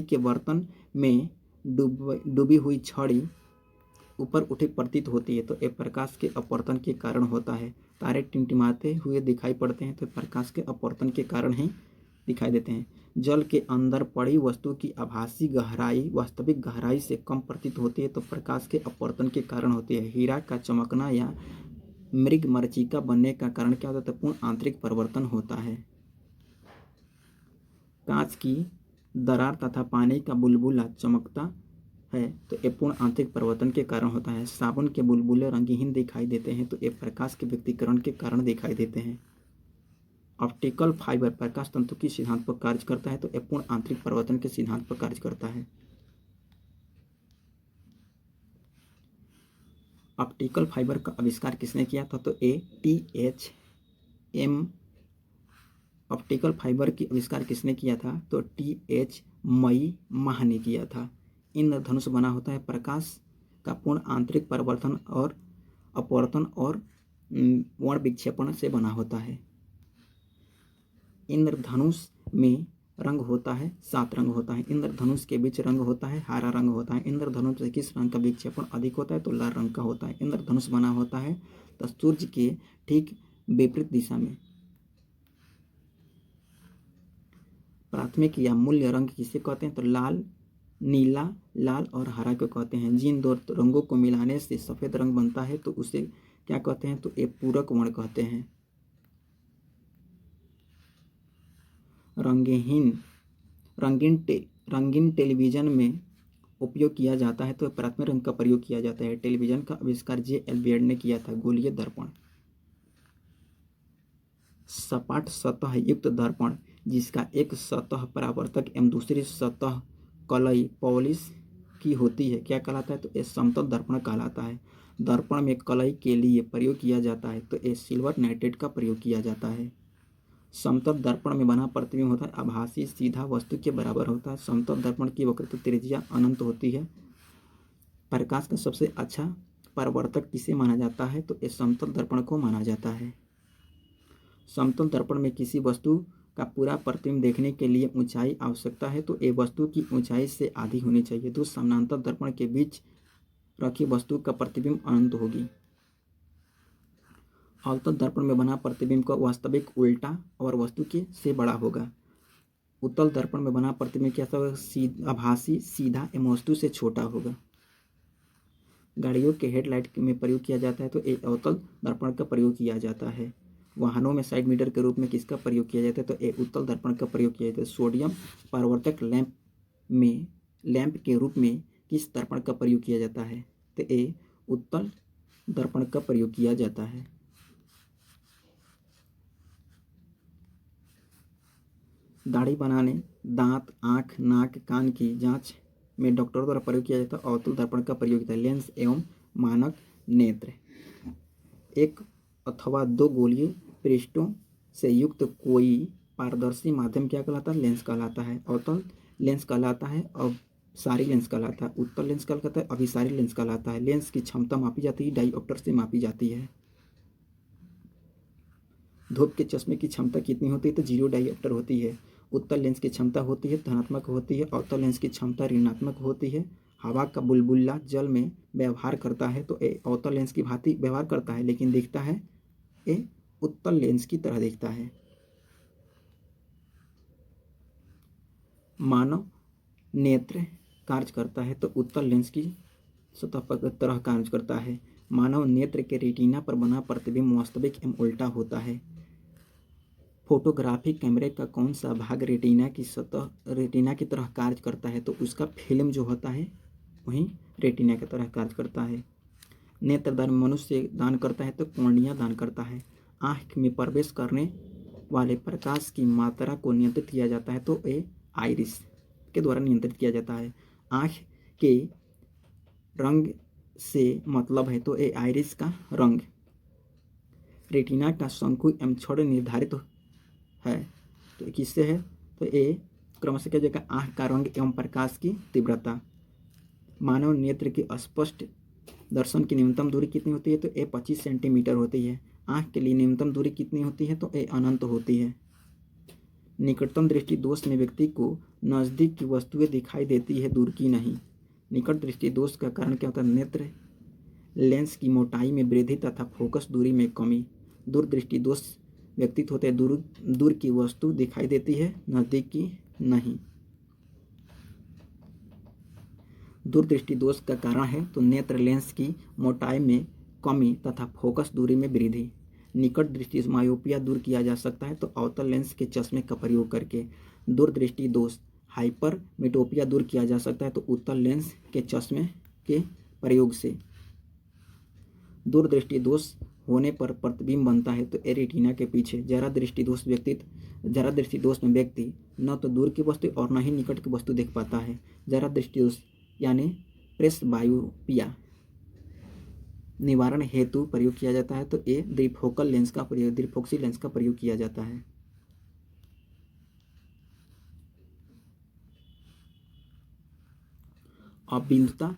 के बर्तन में डूबी हुई छड़ी ऊपर उठी प्रतीत होती है तो यह प्रकाश के अपवर्तन के कारण होता है। तारे टिमटिमाते हुए दिखाई पड़ते हैं तो प्रकाश के अपवर्तन के कारण ही दिखाई देते हैं। जल के अंदर पड़ी वस्तु की आभासी गहराई वास्तविक गहराई से कम प्रतीत होती है तो प्रकाश के अपवर्तन के कारण होती है। हीरा का चमकना या मृग मरीचिका बनने का कारण क्या होता है? तो पूर्ण आंतरिक परिवर्तन होता है। कांच की दरार तथा पानी का बुलबुला चमकता है तो ये पूर्ण आंतरिक परिवर्तन के कारण होता है। साबुन के बुलबुले रंगहीन दिखाई देते हैं तो ये प्रकाश के व्यक्तीकरण के कारण दिखाई देते हैं। ऑप्टिकल फाइबर प्रकाश तंतु के सिद्धांत पर कार्य करता है तो ये पूर्ण आंतरिक परिवर्तन के सिद्धांत पर कार्य करता है। ऑप्टिकल फाइबर का आविष्कार किसने किया था? तो THM। ऑप्टिकल फाइबर की आविष्कार किसने किया था? तो TH मई माह ने किया था। इंद्रधनुष बना होता है प्रकाश का पूर्ण आंतरिक परिवर्तन और अपवर्तन और वर्ण विक्षेपण से बना होता है। इंद्रधनुष में रंग होता है 7 रंग होता है। इंद्रधनुष के बीच रंग होता है हरा रंग होता है। इंद्रधनुष से किस रंग का विक्षेपण अधिक होता है? तो लाल रंग का होता है। इंद्रधनुष बना होता है तो सूर्य के ठीक विपरीत दिशा में। प्राथमिक या मूल्य रंग किसे कहते हैं? तो लाल, नीला, लाल और हरा को कहते हैं। जिन दो रंगों को मिलाने से सफ़ेद रंग बनता है तो उसे क्या कहते हैं? तो ये पूरक वर्ण कहते हैं। रंगीन टेलीविज़न में उपयोग किया जाता है तो प्राथमिक रंग का प्रयोग किया जाता है। टेलीविज़न का आविष्कार JL बेयर ने किया था। गोलीय दर्पण सपाट सतह युक्त दर्पण जिसका एक सतह परावर्तक एवं दूसरी सतह कलई पॉलिश की होती है क्या कहलाता है? तो ये समतल दर्पण कहलाता है। दर्पण में कलई के लिए प्रयोग किया जाता है तो ये सिल्वर नाइट्रेट का प्रयोग किया जाता है। समतल दर्पण में बना प्रतिबिंब होता है आभासी सीधा वस्तु के बराबर होता है। समतल दर्पण की वक्रता त्रिज्या अनंत होती है। प्रकाश का सबसे अच्छा परावर्तक किसे माना जाता है? तो ये समतल दर्पण को माना जाता है। समतल दर्पण में किसी वस्तु का पूरा प्रतिबिंब देखने के लिए ऊंचाई आवश्यकता है तो ये वस्तु की ऊंचाई से आधी होनी चाहिए। दो समानांतर दर्पण के बीच रखी वस्तु का प्रतिबिंब अनंत होगी। अवतल दर्पण में बना प्रतिबिंब का वास्तविक उल्टा और वस्तु के से बड़ा होगा। उत्तल दर्पण में बना प्रतिबिंब कैसा होगा? आभासी सीधा एवं वस्तु से छोटा होगा। गाड़ियों के हेडलाइट में प्रयोग किया जाता है तो एक अवतल दर्पण का प्रयोग किया जाता है। वाहनों में साइड मिरर के रूप में किसका प्रयोग किया जाता है? तो एक उत्तल दर्पण का प्रयोग किया जाता है। सोडियम परावर्तक लैंप के रूप में किस दर्पण का प्रयोग किया जाता है? तो ये उत्तल दर्पण का प्रयोग किया जाता है। दाढ़ी बनाने, दांत, आँख, नाक, कान की जांच में डॉक्टरों द्वारा प्रयोग किया जाता है अवतल दर्पण का प्रयोग किया जाता है। लेंस एवं मानक नेत्र एक अथवा दो गोलीय पृष्ठों से युक्त कोई पारदर्शी माध्यम क्या कहलाता है? लेंस कहलाता है। अवतल लेंस कहलाता है अभिसारी लेंस कहलाता है। उत्तल लेंस कहलाता है अभिसारी लेंस कहलाता है। लेंस की क्षमता मापी जाती है डायोप्टर से मापी जाती है। धूप के चश्मे की क्षमता कितनी होती है? तो 0 डायोप्टर होती है। उत्तल लेंस की क्षमता होती है धनात्मक होती है। अवतल लेंस की क्षमता ऋणात्मक होती है। हवा का बुलबुला जल में व्यवहार करता है तो ये अवतल लेंस की भांति व्यवहार करता है लेकिन दिखता है ये उत्तल लेंस की तरह दिखता है। मानव नेत्र कार्य करता है तो उत्तल लेंस की सतह पर तरह कार्य करता है। मानव नेत्र के रेटिना पर बना प्रतिबिंब वास्तविक एवं उल्टा होता है। फोटोग्राफी कैमरे का कौन सा भाग रेटिना की तरह कार्य करता है? तो उसका फिल्म जो होता है वही रेटिना की तरह कार्य करता है। नेत्रदान मनुष्य दान करता है तो कॉर्निया दान करता है। आँख में प्रवेश करने वाले प्रकाश की मात्रा को नियंत्रित किया जाता है तो ये आइरिस के द्वारा नियंत्रित किया जाता है। आँख के रंग से मतलब है तो ये आइरिस का रंग। रेटिना का शंकु एवं छड़ निर्धारित है तो किससे है? तो ये क्रमशः क्या जाएगा? आँख का रंग एवं प्रकाश की तीव्रता। मानव नेत्र की स्पष्ट दर्शन की न्यूनतम दूरी कितनी होती है? तो ये 25 सेंटीमीटर होती है। आँख के लिए न्यूनतम दूरी कितनी होती है? तो ये अनंत होती है। निकटतम दृष्टि दोष में व्यक्ति को नज़दीक की वस्तुएं दिखाई देती है दूर की नहीं। निकट दृष्टि दोष का कारण क्या होता है? नेत्र लेंस की मोटाई में वृद्धि तथा फोकस दूरी में कमी। दूर दृष्टि दोष व्यक्तित्व होते हैं, दूर दूर की वस्तु दिखाई देती है, नज़दीक की नहीं। दूरदृष्टि दोष का कारण है तो नेत्र लेंस की मोटाई में कमी तथा फोकस दूरी में वृद्धि। निकट दृष्टि से मायोपिया दूर किया जा सकता है तो अवतल लेंस के चश्मे का प्रयोग करके। दूरदृष्टि दोष हाइपर मेटोपिया दूर किया जा सकता है तो उत्तल लेंस के चश्मे के प्रयोग से। दूरदृष्टि दोष होने पर प्रतिबिंब बनता है तो रेटिना के पीछे। जरा दृष्टि दोष में व्यक्ति न तो दूर की वस्तु और न ही निकट की वस्तु देख पाता है। जरा दृष्टि दोष यानी प्रेसबायोपिया निवारण हेतु प्रयोग किया जाता है तो द्विफोक्सी लेंस का प्रयोग किया जाता है। अबिंदुता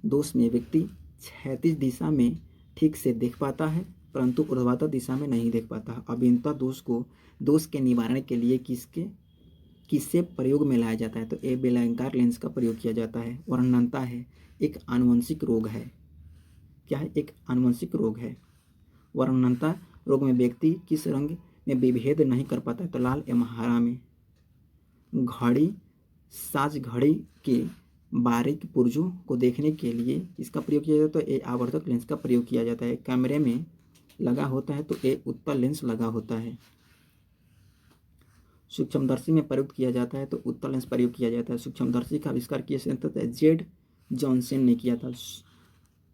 दोष में व्यक्ति क्षैतिज दिशा में ठीक से देख पाता है परंतु ऊर्ध्वाधर दिशा में नहीं देख पाता। अबिंदुता दोष के निवारण के लिए किससे प्रयोग में लाया जाता है तो बेलनाकार लेंस का प्रयोग किया जाता है। वर्णनता है एक आनुवंशिक रोग है। क्या है? एक आनुवंशिक रोग है। वर्णनता रोग में व्यक्ति किस रंग में विभेद नहीं कर पाता है तो लाल एवं हरा में। साज घड़ी के बारीक पुर्जों को देखने के लिए इसका प्रयोग किया जाता है तो आवर्धक लेंस का प्रयोग किया जाता है। कैमरे में लगा होता है तो उत्तल लेंस लगा होता है। सूक्ष्मदर्शी में प्रयोग किया जाता है तो उत्तल लेंस प्रयोग किया जाता है। सूक्ष्मदर्शी का आविष्कार जेड जॉनसन ने किया था।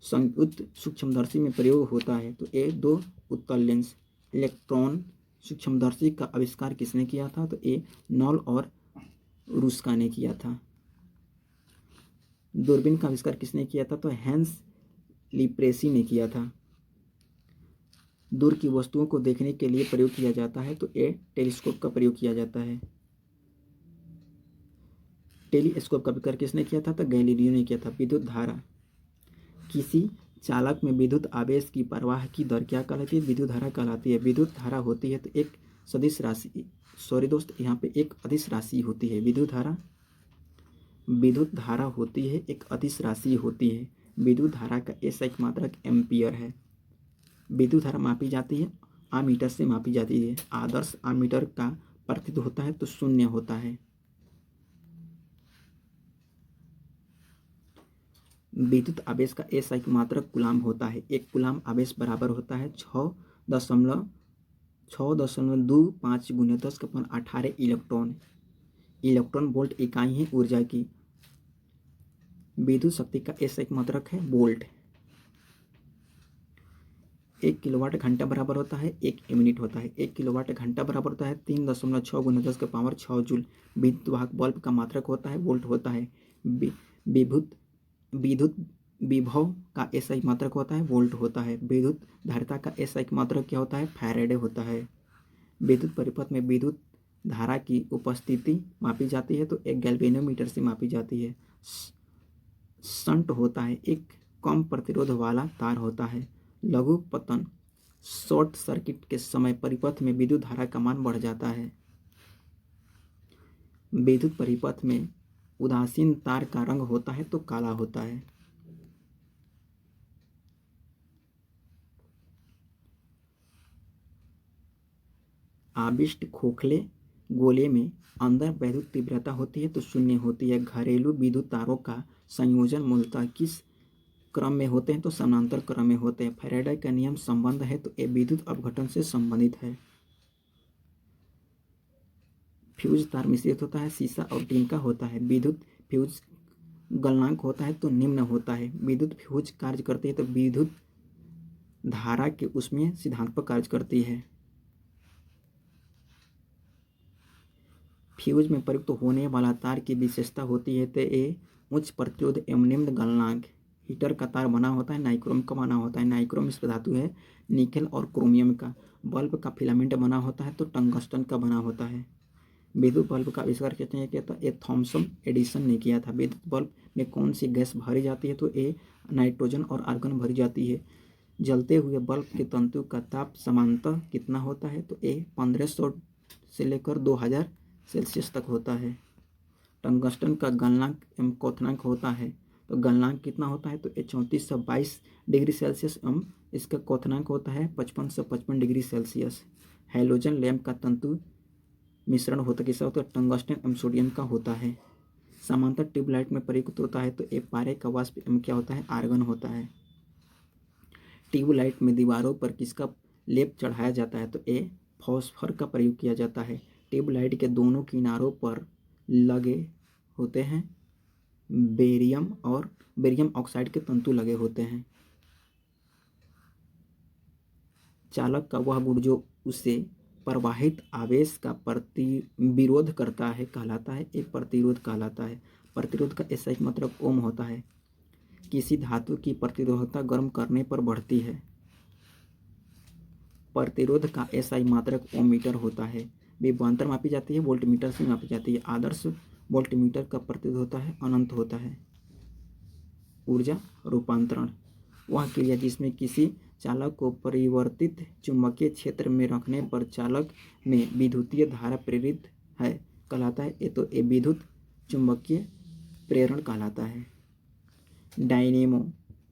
संयुक्त सूक्ष्मदर्शी में प्रयोग होता है तो दो उत्तल लेंस। इलेक्ट्रॉन सूक्ष्मदर्शी का आविष्कार किसने किया था तो नॉल और रूस्का ने किया था। दूरबीन का आविष्कार किसने किया था तो हैंस लिप्रेसी ने किया था। दूर की वस्तुओं को देखने के लिए प्रयोग किया जाता है तो टेलीस्कोप का प्रयोग किया जाता है। टेलीस्कोप का आविष्कार किसने किया था तो गैलीलियो ने किया था। विद्युत धारा किसी चालक में विद्युत आवेश की प्रवाह की दर क्या कहलाती है? विद्युत धारा कहलाती है। विद्युत धारा होती है तो एक सदिश राशि, सॉरी दोस्त, यहाँ पे एक अदिश राशि होती है। विद्युत धारा होती है एक अदिश राशि होती है। विद्युत धारा का एक मात्रक एम्पियर है। विद्युत धारा मापी जाती है आमीटर से मापी जाती है। आदर्श आमीटर का प्रतिरोध होता है तो 0 होता है। विद्युत आवेश का एक मात्रक कूलाम होता है। एक कूलाम आवेश बराबर होता है 6.25 × 10⁻18 इलेक्ट्रॉन। इलेक्ट्रॉन वोल्ट इकाई है ऊर्जा की। विद्युत शक्ति का एक मात्रक है वोल्ट। 1 किलोवाट घंटा बराबर होता है 1 मिनट होता है। 1 किलोवाट घंटा बराबर होता है 3.6 × 10⁻6 जूल। विद्युत वाहक बल्ब का मात्रक होता है वोल्ट होता है। विद्युत विभव का ऐसा एक मात्रक होता है वोल्ट होता है। विद्युत धारिता का ऐसा एक मात्रक क्या होता है फैराडे होता है। विद्युत परिपथ में विद्युत धारा की उपस्थिति मापी जाती है तो एक गैल्वेनोमीटर से मापी जाती है। शंट होता है एक कम प्रतिरोध वाला तार होता है। लघु पतन शॉर्ट सर्किट के समय परिपथ में विद्युत धारा का मान बढ़ जाता है। विद्युत परिपथ में उदासीन तार का रंग होता है तो काला होता है। आविष्ट खोखले गोले में अंदर वैद्युत तीव्रता होती है तो 0 होती है। घरेलू विद्युत तारों का संयोजन मूलतः किस क्रम में होते हैं तो समानांतर क्रम में होते हैं। फैराडे का नियम संबंध है तो ये विद्युत अपघटन से संबंधित है। फ्यूज तार मिश्रित होता है सीसा और टीन का होता है। विद्युत फ्यूज गलनांक होता है तो निम्न होता है। विद्युत फ्यूज कार्य करती है तो विद्युत धारा के उसमें सिद्धांत पर कार्य करती है। फ्यूज में प्रयुक्त होने वाला तार की विशेषता होती है तो ये उच्च प्रतिरोध एवं निम्न गलनांक। हीटर का तार बना होता है नाइक्रोम का बना होता है। नाइक्रोम मिश्र धातु है निकेल और क्रोमियम का। बल्ब का फिलामेंट बना होता है तो टंगस्टन का बना होता है। विद्युत बल्ब का आविष्कार किसने किया था? थॉमसन एडिसन ने किया था। विद्युत बल्ब में कौन सी गैस भरी जाती है तो नाइट्रोजन और आर्गन भरी जाती है। जलते हुए बल्ब के तंतु का ताप सामान्यतः कितना होता है तो 1500 से लेकर 2000 सेल्सियस तक होता है। टंगस्टन का गलनांक एवं क्वथनांक होता है तो गलनांक कितना होता है तो 3422 डिग्री सेल्सियस एवं इसका क्वथनांक होता है 5555 डिग्री सेल्सियस। हैलोजन लैंप का तंतु मिश्रण होता किसका होता है? टंगस्टन एवं सोडियम का होता है। समांतर ट्यूबलाइट में प्रयुक्त होता है तो ए पारे का वाष्प एवं क्या होता है? आर्गन होता है। ट्यूबलाइट में दीवारों पर किसका लेप चढ़ाया जाता है? तो ए फॉस्फर का प्रयोग किया जाता है। ट्यूबलाइट के दोनों किनारों पर लगे होते हैं बेरियम ऑक्साइड के तंतु लगे होते हैं। चालक का वह गुण जो उसे प्रवाहित आवेश का विरोध करता है कहलाता है एक प्रतिरोध कहलाता है। प्रतिरोध का ऐसा ही मतलब ओम होता है। किसी धातु की प्रतिरोधकता गर्म करने पर बढ़ती है। प्रतिरोध का ऐसा ही मात्रक ओम मीटर होता है। विभवांतर मापी जाती है वोल्टमीटर से मापी जाती है। आदर्श वोल्टमीटर का प्रतिरोध होता है अनंत होता है। ऊर्जा रूपांतरण वह क्रिया जिसमें किसी चालक को परिवर्तित चुंबकीय क्षेत्र में रखने पर चालक में विद्युतीय धारा प्रेरित है कहलाता है। ये तो ये विद्युत चुंबकीय प्रेरण कहलाता है। डायनेमो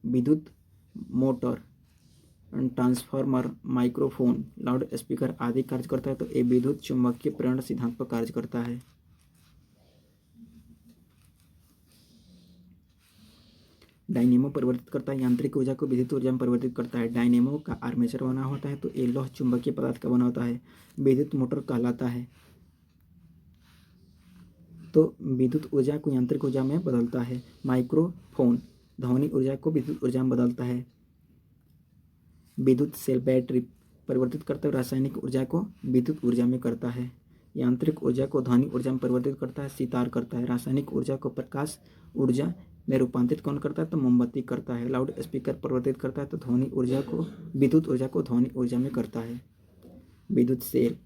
विद्युत motor transformer microphone loud speaker आदि कार्य करता है तो ये विद्युत चुंबकीय प्रेरण सिद्धांत पर कार्य करता है। डायनेमो परिवर्तित करता है यांत्रिक ऊर्जा को विद्युत ऊर्जा में परिवर्तित करता है। डायनेमो का आर्मेचर बना होता है तो ये लौह चुंबकीय पदार्थ का बना होता है। विद्युत मोटर कहलाता है तो विद्युत ऊर्जा को यांत्रिक ऊर्जा में बदलता है। माइक्रोफोन ध्वनि ऊर्जा को विद्युत ऊर्जा में बदलता है। विद्युत सेल बैटरी परिवर्तित करता है रासायनिक ऊर्जा को विद्युत ऊर्जा में करता है। यांत्रिक ऊर्जा को ध्वनि ऊर्जा में परिवर्तित करता है सितार करता है। रासायनिक ऊर्जा को प्रकाश ऊर्जा में रूपांतरित कौन करता है? तो मोमबत्ती करता है। लाउड स्पीकर परिवर्तित करता है तो ध्वनि ऊर्जा को विद्युत ऊर्जा को ध्वनि ऊर्जा में करता है। विद्युत सेल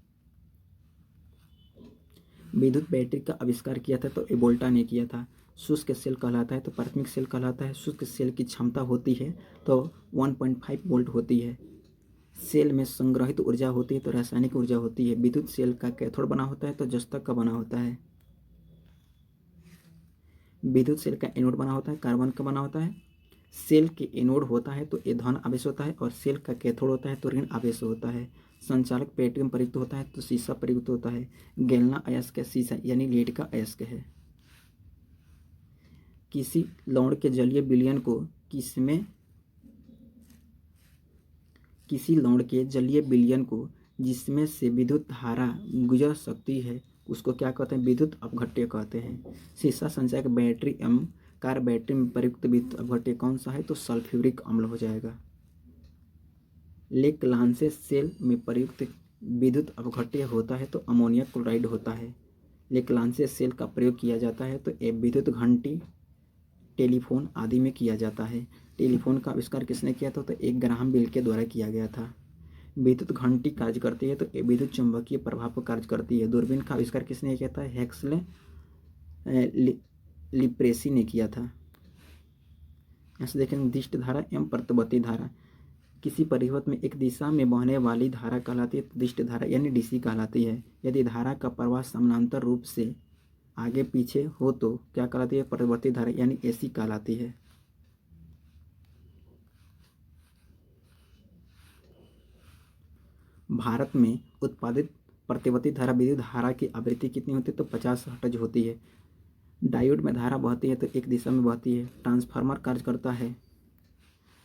विद्युत बैटरी का आविष्कार किया था तो वोल्टा ने किया था। शुष्क सेल कहलाता है तो प्राथमिक सेल कहलाता है। शुष्क सेल की क्षमता होती है तो 1.5 वोल्ट होती है। सेल में संग्रहित ऊर्जा होती है तो रासायनिक ऊर्जा होती है। विद्युत सेल का कैथोड बना होता है तो जस्तक का बना होता है। विद्युत सेल का एनोड बना होता है कार्बन का बना होता है। सेल के एनोड होता है तो ये धन आवेश होता है और सेल का कैथोड होता है तो ऋण आवेश होता है। संचालक पेटियम प्रयुक्त होता है तो शीशा प्रयुक्त होता है। गैल्ना अयस्क शीशा यानी लीड का अयस्क है। किसी लौण के जलीय विलयन को किसी लौण के जलीय विलयन को जिसमें से विद्युत धारा गुजर सकती है उसको क्या कहते हैं? विद्युत अपघट्य कहते हैं। शीशा संचायक बैटरी एवं कार बैटरी में प्रयुक्त विद्युत अपघट्य कौन सा है? तो सल्फ्यूरिक अम्ल हो जाएगा। लेक्लांसे सेल में प्रयुक्त विद्युत अपघट्य होता है तो अमोनिया क्लोराइड होता है। लेक्लांसे सेल का प्रयोग किया जाता है तो ये विद्युत घंटी टेलीफोन आदि में किया जाता है। टेलीफोन का आविष्कार किसने किया था? तो एक ग्राहम बेल के द्वारा किया गया था। विद्युत घंटी कार्य करती है तो ये विद्युत चुंबकीय प्रभाव पर कार्य करती है। दूरबीन का आविष्कार किसने किया था? हेक्सले लिप्रेसी ने किया था। यहाँ से देखेंगे दिष्ट धारा एवं प्रत्यावर्ती धारा। किसी परिपथ में एक दिशा में बहने वाली धारा कहलाती है तो दिष्ट धारा यानी डीसी कहलाती है। यदि धारा का प्रवाह समानांतर रूप से आगे पीछे हो तो क्या कहलाती है? प्रत्यावर्ती धारा यानी एसी कहलाती है। भारत में उत्पादित प्रत्यावर्ती धारा विद्युत धारा की आवृत्ति कितनी होती है? तो 50 हर्ट्ज होती है। डायोड में धारा बहती है तो एक दिशा में बहती है। ट्रांसफार्मर कार्य करता है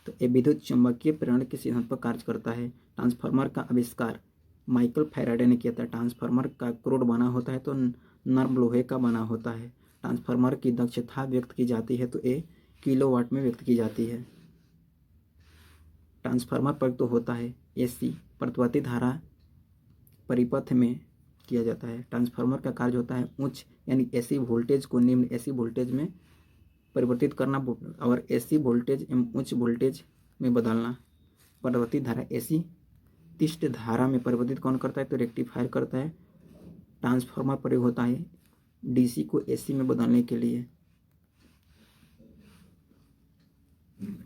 तो ये विद्युत चुंबकीय प्रेरण के सिद्धांत पर कार्य करता है। ट्रांसफार्मर का आविष्कार माइकल फैराडे ने किया था। ट्रांसफार्मर का क्रोड बना होता है तो नर्म लोहे का बना होता है। ट्रांसफार्मर की दक्षता व्यक्त की जाती है तो ये किलोवाट में व्यक्त की जाती है। ट्रांसफार्मर पर तो होता है एसी प्रत्यावर्ती धारा परिपथ में किया जाता है। ट्रांसफार्मर का कार्य होता है उच्च यानी एसी वोल्टेज को निम्न एसी वोल्टेज में परिवर्तित करना और एसी वोल्टेज एवं उच्च वोल्टेज में बदलना। प्रत्यावर्ती धारा एसी दिष्ट धारा में परिवर्तित कौन करता है? तो रेक्टिफायर करता है। ट्रांसफार्मर प्रयोग होता है डीसी को एसी में बदलने के लिए।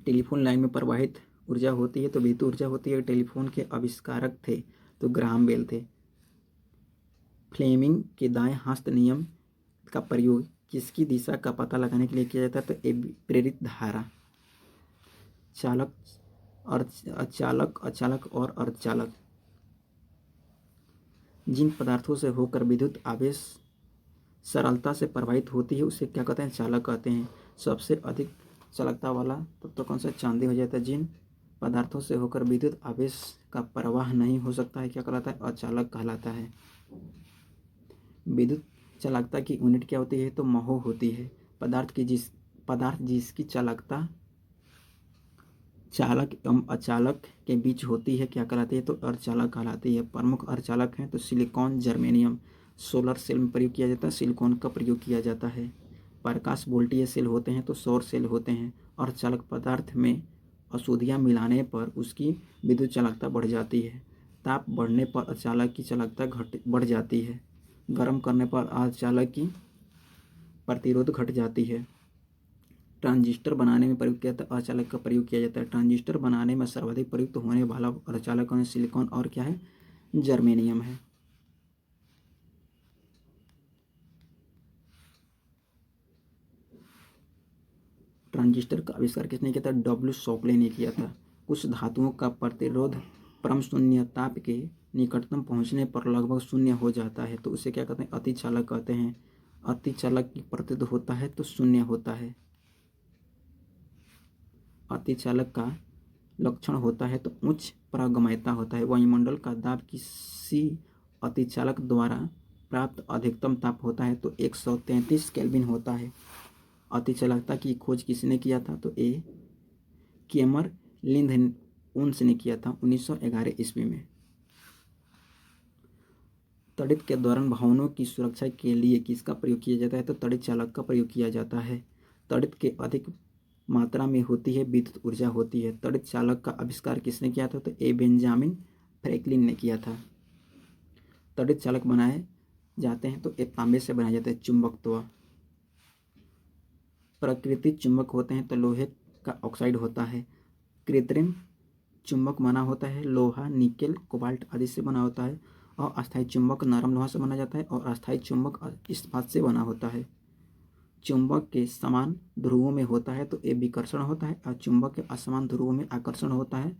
टेलीफोन लाइन में प्रवाहित ऊर्जा होती है तो विद्युत ऊर्जा होती है। टेलीफोन के आविष्कारक थे तो ग्राहम बेल थे। फ्लेमिंग के दाएं हस्त नियम का प्रयोग किसकी दिशा का पता लगाने के लिए किया जाता है? तो प्रेरित धारा। चालक अचालक और अर्धचालक जिन पदार्थों से होकर विद्युत आवेश सरलता से प्रवाहित होती है उसे क्या कहते हैं? चालक कहते हैं। सबसे अधिक चालकता वाला तत्व कौन सा? चांदी हो जाता है। जिन पदार्थों से होकर विद्युत आवेश का प्रवाह नहीं हो सकता है क्या कहलाता है? अचालक कहलाता है। विद्युत चालकता की यूनिट क्या होती है? तो महो होती है। पदार्थ जिसकी चालकता चालक एवं अचालक के बीच होती है क्या कहलाती है? तो अर्धचालक कहलाती है। प्रमुख अर्धचालक हैं तो सिलिकॉन, जर्मेनियम। सोलर सेल में प्रयोग किया जाता है, सिलिकॉन का प्रयोग किया जाता है। प्रकाश वोल्टीय सेल होते हैं तो सौर सेल होते हैं। अर्धचालक पदार्थ में अशुद्धियाँ मिलाने पर उसकी विद्युत चालकता बढ़ जाती है। ताप बढ़ने पर अर्धचालक की चालकता बढ़ जाती है। गर्म करने पर अर्धचालक की प्रतिरोध घट जाती है। ट्रांजिस्टर बनाने में प्रयोग किया जाता है अर्धचालक का प्रयोग किया जाता है। ट्रांजिस्टर बनाने में सर्वाधिक प्रयुक्त होने वाला अर्धचालक कौन है? सिलिकॉन और क्या है? जर्मेनियम है। ट्रांजिस्टर का आविष्कार किसने किया था? डब्ल्यू शॉकले ने किया था। कुछ धातुओं का प्रतिरोध परम शून्य ताप के निकटतम पहुंचने पर लगभग शून्य हो जाता है तो उसे क्या कहते हैं? अतिचालक कहते हैं। अतिचालक की प्रतिरोध होता है तो शून्य होता है। अतिचालक का लक्षण होता है तो उच्च पारगम्यता होता है। वायुमंडल का दाब किसी अतिचालक द्वारा प्राप्त अधिकतम ताप होता है तो 133 केल्विन होता है। अतिचालकता की खोज किसने किया था? तो ए केमर लिंधउन्स ने किया था 1911 ईस्वी में। तड़ित के दौरान भवनों की सुरक्षा के लिए किसका प्रयोग किया जाता है? तो तड़ित चालक का प्रयोग किया जाता है। तड़ित के अधिक मात्रा में होती है विद्युत ऊर्जा होती है। तड़ित चालक का आविष्कार किसने किया था? तो ए बेंजामिन फ्रैंकलिन ने किया था। तड़ित चालक बनाए जाते हैं तो ए तांबे से बनाए जाते हैं। चुंबकत्व प्राकृतिक चुंबक होते हैं तो लोहे का ऑक्साइड होता है। कृत्रिम चुंबक बना होता है लोहा, निकेल, कोबाल्ट आदि से बना होता है। और अस्थायी चुंबक नरम लोहा से बना जाता है और अस्थायी चुंबक इस्पात से बना होता है। चुंबक के समान ध्रुवों में होता है तो ए विकर्षण होता है और चुंबक के असमान ध्रुवों में आकर्षण होता है।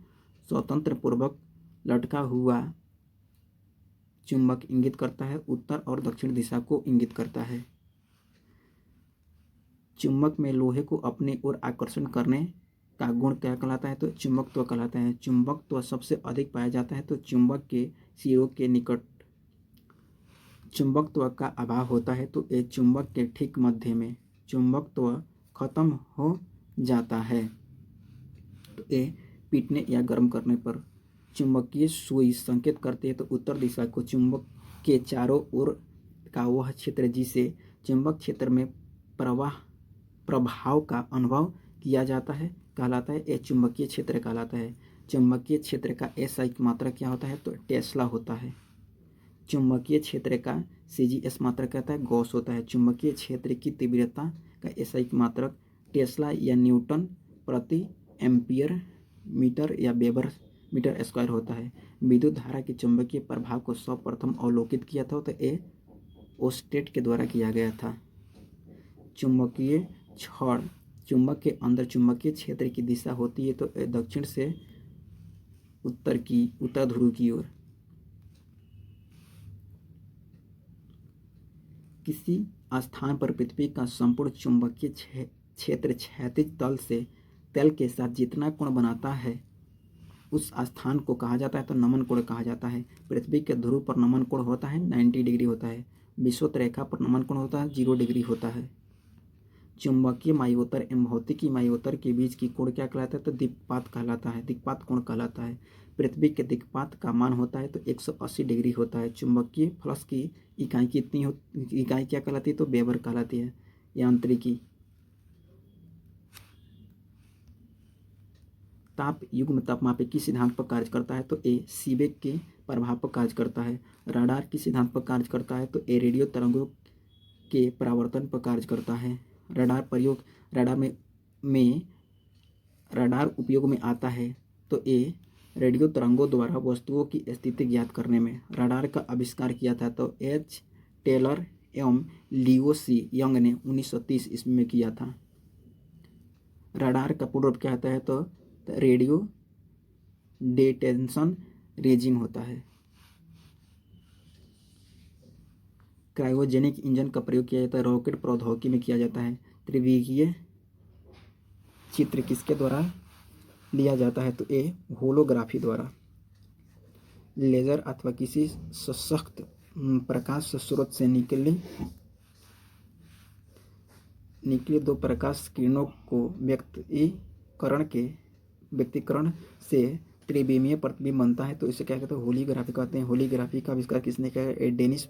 स्वतंत्र पूर्वक लटका हुआ चुंबक इंगित करता है उत्तर और दक्षिण दिशा को इंगित करता है। चुंबक में लोहे को अपनी ओर आकर्षण करने का गुण क्या कहलाता है? तो चुंबकत्व कहलाता है। चुंबकत्व सबसे अधिक पाया जाता है तो चुंबक के सिरों के निकट चुंबकत्व का अभाव होता है तो ये चुंबक के ठीक मध्य में चुंबकत्व खत्म हो जाता है तो ये पीटने या गर्म करने पर चुंबकीय सुई संकेत करती है तो उत्तर दिशा को चुंबक के चारों ओर का वह क्षेत्र जिसे चुंबक क्षेत्र में प्रभाव का अनुभव किया जाता है कहलाता है। यह चुंबकीय क्षेत्र कहलाता है। चुंबकीय क्षेत्र का एसआई की मात्रा क्या होता है? तो टेस्ला होता है। चुंबकीय क्षेत्र का सीजीएस मात्रक कहता है गॉस होता है। चुंबकीय क्षेत्र की तीव्रता का एसआई की मात्रक टेस्ला या न्यूटन प्रति एम्पियर मीटर या वेबर मीटर स्क्वायर होता है। विद्युत धारा के चुंबकीय प्रभाव को सर्वप्रथम अवलोकित किया था तो ए ओस्टेट के द्वारा किया गया था। चुंबकीय छड़ चुंबक के अंदर चुंबकीय क्षेत्र की दिशा होती है तो दक्षिण से उत्तर ध्रुव की ओर। किसी स्थान पर पृथ्वी का संपूर्ण चुंबकीय क्षेत्र क्षैतिज तल के साथ जितना कोण बनाता है उस स्थान को कहा जाता है तो नमन कोण कहा जाता है। पृथ्वी के ध्रुव पर नमन कोण होता है 90 डिग्री होता है। विषुवत रेखा पर नमन कोण होता है 0 डिग्री होता है। चुंबकीय मायोतर एवं भौतिकी मायोतर के बीच की कोण क्या कहलाता है? तो दिक्पात कहलाता है। दिक्पात कोण कहलाता है। पृथ्वी के दिक्पात का मान होता है तो 180 डिग्री होता है। चुंबकीय फ्लक्स की इकाई इकाई क्या कहलाती है? तो वेबर कहलाती है। यांत्रिकी ताप युग्म तापमापी किस सिद्धांत पर कार्य करता है? तो ए सीबेक के प्रभाव पर कार्य करता है। रडार किस सिद्धांत पर कार्य करता है? तो ए रेडियो तरंगों के परावर्तन पर कार्य करता है। रडार उपयोग में आता है तो ए रेडियो तरंगों द्वारा वस्तुओं की स्थिति ज्ञात करने में। रडार का आविष्कार किया था तो एच टेलर एवं लियो सी यंग ने 1930 ईस्वी में किया था। रडार का पूर्ण रूप क्या होता है? तो रेडियो डेटेंशन रेजिम होता है। क्रायोजेनिक इंजन का प्रयोग किया जाता है, रॉकेट प्रौद्योगिकी में किया जाता है। त्रिविमीय चित्र किसके द्वारा लिया जाता है, तो ए होलोग्राफी द्वारा। लेजर अथवा किसी सशक्त प्रकाश स्रोत से निकले दो प्रकाश किरणों को व्यक्तिकरण से त्रिविमीय प्रतिबिंब बनता है, तो इसे क्या कहते हैं, होलीग्राफी कहते हैं। होलीग्राफी का आविष्कार किसने किया है, डेनिस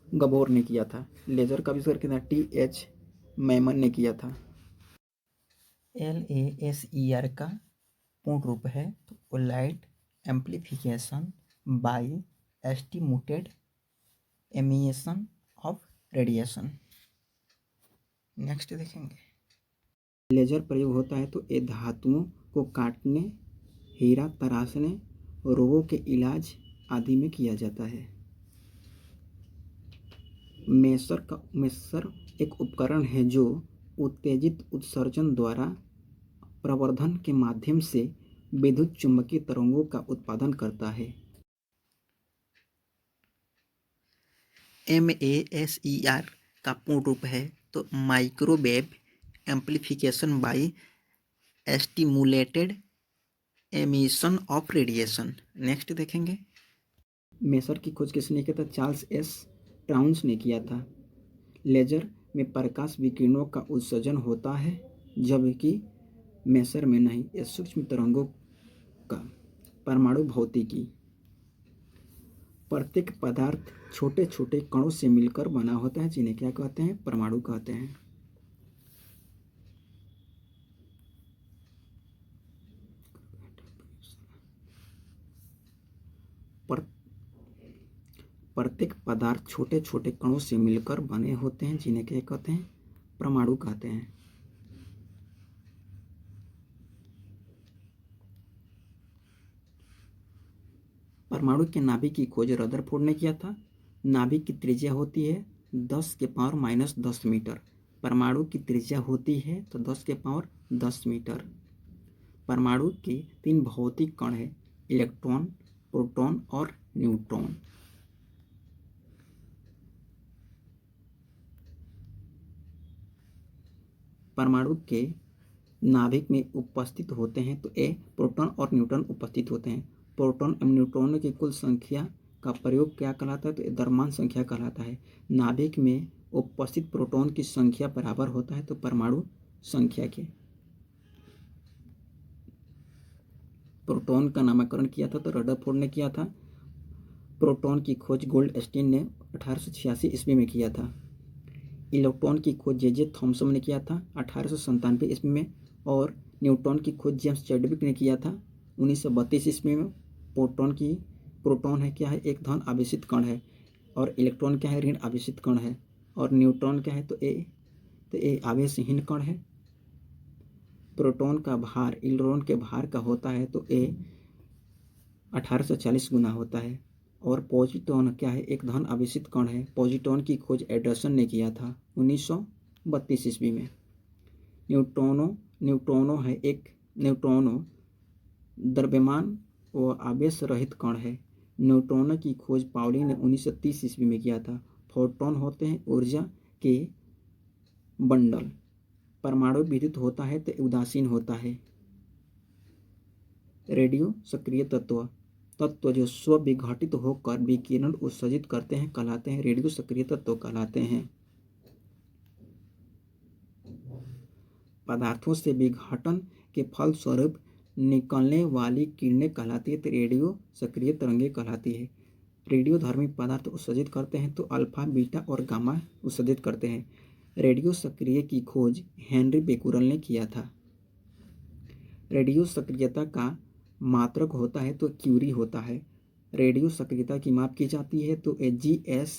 गबोर ने किया था। लेजर का आविष्कार किया टी.एच. मैमन ने किया था। LASER का पूर्ण रूप है तो light amplification by estimated emission of radiation. Next देखेंगे, लेजर प्रयोग होता है तो ये धातुओं को काटने, हीरा तराशने, रोगों के इलाज आदि में किया जाता है। मेसर एक उपकरण है जो उत्तेजित उत्सर्जन द्वारा प्रवर्धन के माध्यम से विद्युत चुम्बकीय तरंगों का उत्पादन करता है। MASER का पूर्ण रूप है तो microwave amplification by stimulated emission of radiation. Next देखेंगे, मेसर की खोज किसने किया था, चार्ल्स एस टाउन्स ने किया था। लेजर में प्रकाश विकिरणों का उत्सर्जन होता है जबकि मेसर में नहीं। ये सूक्ष्म तरंगों का परमाणु भौतिकी। प्रत्येक पदार्थ छोटे छोटे कणों से मिलकर बना होता है जिन्हें क्या कहते हैं, परमाणु कहते हैं। प्रत्येक पदार्थ छोटे छोटे कणों से मिलकर बने होते हैं जिन्हें क्या कहते हैं, परमाणु कहते हैं। परमाणु के नाभिक की खोज रदरफोर्ड ने किया था। नाभिक की त्रिज्या होती है 10⁻⁻10 मीटर। परमाणु की त्रिज्या होती है तो 10⁻10 मीटर। परमाणु के 3 भौतिक कण हैं, इलेक्ट्रॉन, प्रोटॉन और न्यूट्रॉन। परमाणु के नाभिक में उपस्थित होते हैं तो ए प्रोटॉन और न्यूट्रॉन उपस्थित होते हैं। प्रोटॉन एवं न्यूट्रॉनों की कुल संख्या का प्रयोग क्या कहलाता है, तो द्रव्यमान संख्या कहलाता है। नाभिक में उपस्थित प्रोटॉन की संख्या बराबर होता है तो परमाणु संख्या के। प्रोटॉन का नामकरण किया था तो रदरफोर्ड ने किया था। प्रोटॉन की खोज गोल्डस्टीन ने 1886 ईस्वी में किया था। इलेक्ट्रॉन की खोज जे थॉमसन ने किया था 1897 ईस्वी में। और न्यूट्रॉन की खोज जेम्स चैडविक ने किया था 1932 ईस्वी में। प्रोटॉन है क्या है, एक धन आवेशित कण है, और इलेक्ट्रॉन क्या है, ऋण आवेशित कण है। और न्यूट्रॉन क्या है, तो ए आवेशहीन कण है। प्रोटॉन का भार इलेक्ट्रॉन के भार का होता है तो ए 1840 गुना होता है। और पॉजिट्रॉन क्या है, एक धन आवेशित कण है। पॉजिट्रॉन की खोज एंडरसन ने किया था 1932 ईस्वी में। न्यूट्रॉनो द्रव्यमान व आवेश रहित कण है। न्यूट्रॉनो की खोज पाउली ने 1930 ईस्वी में किया था। फोटॉन होते हैं ऊर्जा के बंडल। परमाणु विद्युत होता है तो उदासीन होता है। रेडियो सक्रिय तत्व जो स्व विघटित होकर विकिरण उत्सर्जित करते हैं कहलाते हैं रेडियो सक्रिय तत्व कहलाते हैं। पदार्थों से विघटन के फलस्वरूप निकलने वाली किरणें कहलाती है तो रेडियो सक्रिय तरंगें कहलाती है। रेडियोधर्मी पदार्थ उत्सर्जित करते हैं तो अल्फा, बीटा और गामा उत्सर्जित करते हैं। रेडियो सक्रिय की खोज हेनरी बेकुरल ने किया था। रेडियो सक्रियता का मात्रक होता है तो क्यूरी होता है। रेडियो सक्रियता की माप की जाती है तो GS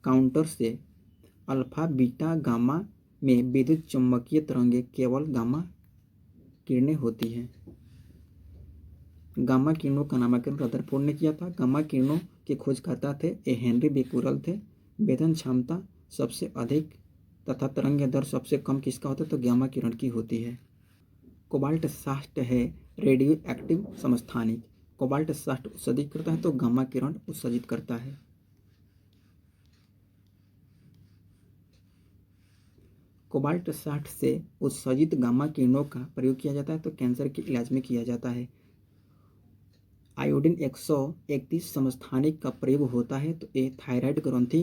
काउंटर से अल्फा, बीटा, गामा में विद्युत चुम्बकीय तरंगें केवल गामा किरणें होती हैं। गामा किरणों का नामकरण रदरफोर्ड ने किया था। गामा किरणों के खोजकर्ता थे हेनरी बेकुरल थे। वेधन क्षमता सबसे अधिक तथा तरंग दर सबसे कम किसका होता है, तो गामा किरण की होती है। कोबाल्ट 60 है रेडियो एक्टिव समस्थानिक। कोबाल्ट 60 उत्सर्जित करता है तो गामा किरण उत्सर्जित करता है। कोबाल्ट 60 से उत्सर्जित गामा किरणों का प्रयोग किया जाता है तो कैंसर के इलाज में किया जाता है। आयोडीन 131 समस्थानिक का प्रयोग होता है तो ये थायराइड ग्रंथि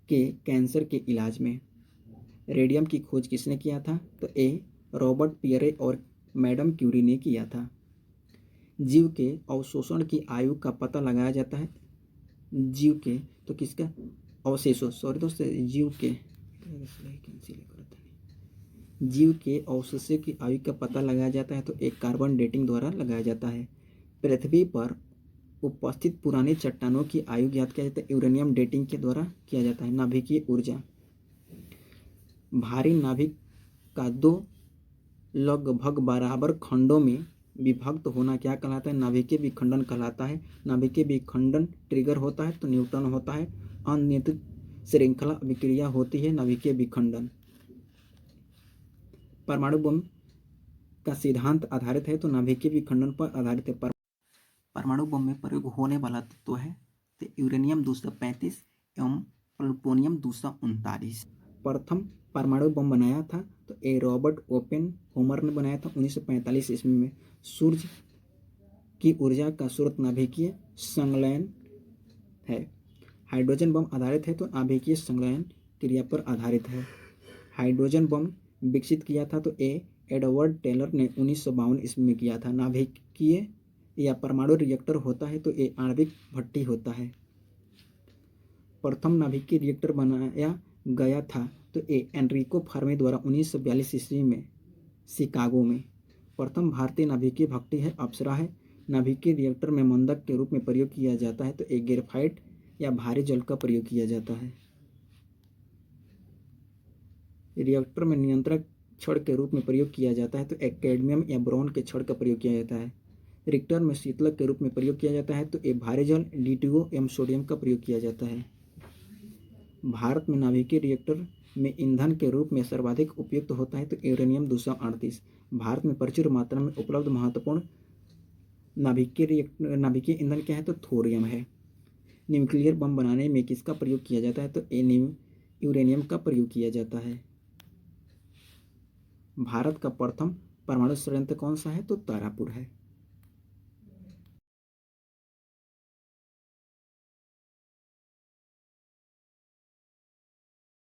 के कैंसर के इलाज में। रेडियम की खोज किसने किया था तो ये रॉबर्ट पियरे और मैडम क्यूरी ने किया था। जीव के अवशोषण की आयु का पता लगाया जाता है। जीव के तो किसका अवशेषों सॉरी दोस्तों जीव के अवशेषों की आयु का पता लगाया जाता है तो एक कार्बन डेटिंग द्वारा लगाया जाता है। पृथ्वी पर उपस्थित पुरानी चट्टानों की आयु ज्ञात किया जाता है यूरेनियम डेटिंग के द्वारा किया जाता है। नाभिकीय ऊर्जा, भारी नाभिक का दो लगभग बराबर खंडों में विभक्त होना क्या कहलाता है नाभिकीय विखंडन कहलाता है। नाभिकीय विखंडन ट्रिगर होता है तो न्यूट्रॉन होता है। अनियंत्रित श्रृंखला अभिक्रिया होती है नाभिकीय विखंडन। परमाणु बम का सिद्धांत आधारित है तो नाभिकीय विखंडन पर आधारित है। परमाणु बम में प्रयोग होने वाला तत्व है तो यूरेनियम 235 एवं प्लूटोनियम 239। प्रथम परमाणु बम बनाया था तो ए रॉबर्ट ओपेनहोमर ने बनाया था 1945 ईस्वी में। सूर्य की ऊर्जा का स्रोत नाभिकीय संलयन है। हाइड्रोजन बम आधारित है तो नाभिकीय संलयन क्रिया पर आधारित है। हाइड्रोजन बम विकसित किया था तो एडवर्ड टेलर ने 1952 ईस्वी में किया था। नाभिकीय या परमाणु रिएक्टर होता है तो ये आणविक भट्टी होता है। प्रथम नाभिकीय रिएक्टर बनाया गया था तो ये एनरिको फर्मी द्वारा 1942 ईस्वी में शिकागो में। प्रथम भारतीय नाभिकीय भट्टी है अप्सरा है। नाभिकीय रिएक्टर में मंदक के रूप में प्रयोग किया जाता है तो एक ग्रेफाइट या भारी जल का प्रयोग किया जाता है। रिएक्टर में नियंत्रक छड़ के रूप में प्रयोग किया जाता है तो एक कैडमियम या ब्रोन के छड़ का प्रयोग किया जाता है। रिएक्टर में शीतलक के रूप में प्रयोग किया जाता है तो एक भारी जल D2O एवं सोडियम का प्रयोग किया जाता है। भारत में नाभिकीय रिएक्टर में ईंधन के रूप में सर्वाधिक उपयुक्त होता है तो यूरेनियम 238। भारत में प्रचुर मात्रा में उपलब्ध महत्वपूर्ण नाभिकीय ईंधन क्या है तो थोरियम है। न्यूक्लियर बम बनाने में किसका प्रयोग किया जाता है तो यूरेनियम का प्रयोग किया जाता है। भारत का प्रथम परमाणु संयंत्र कौन सा है तो तारापुर है।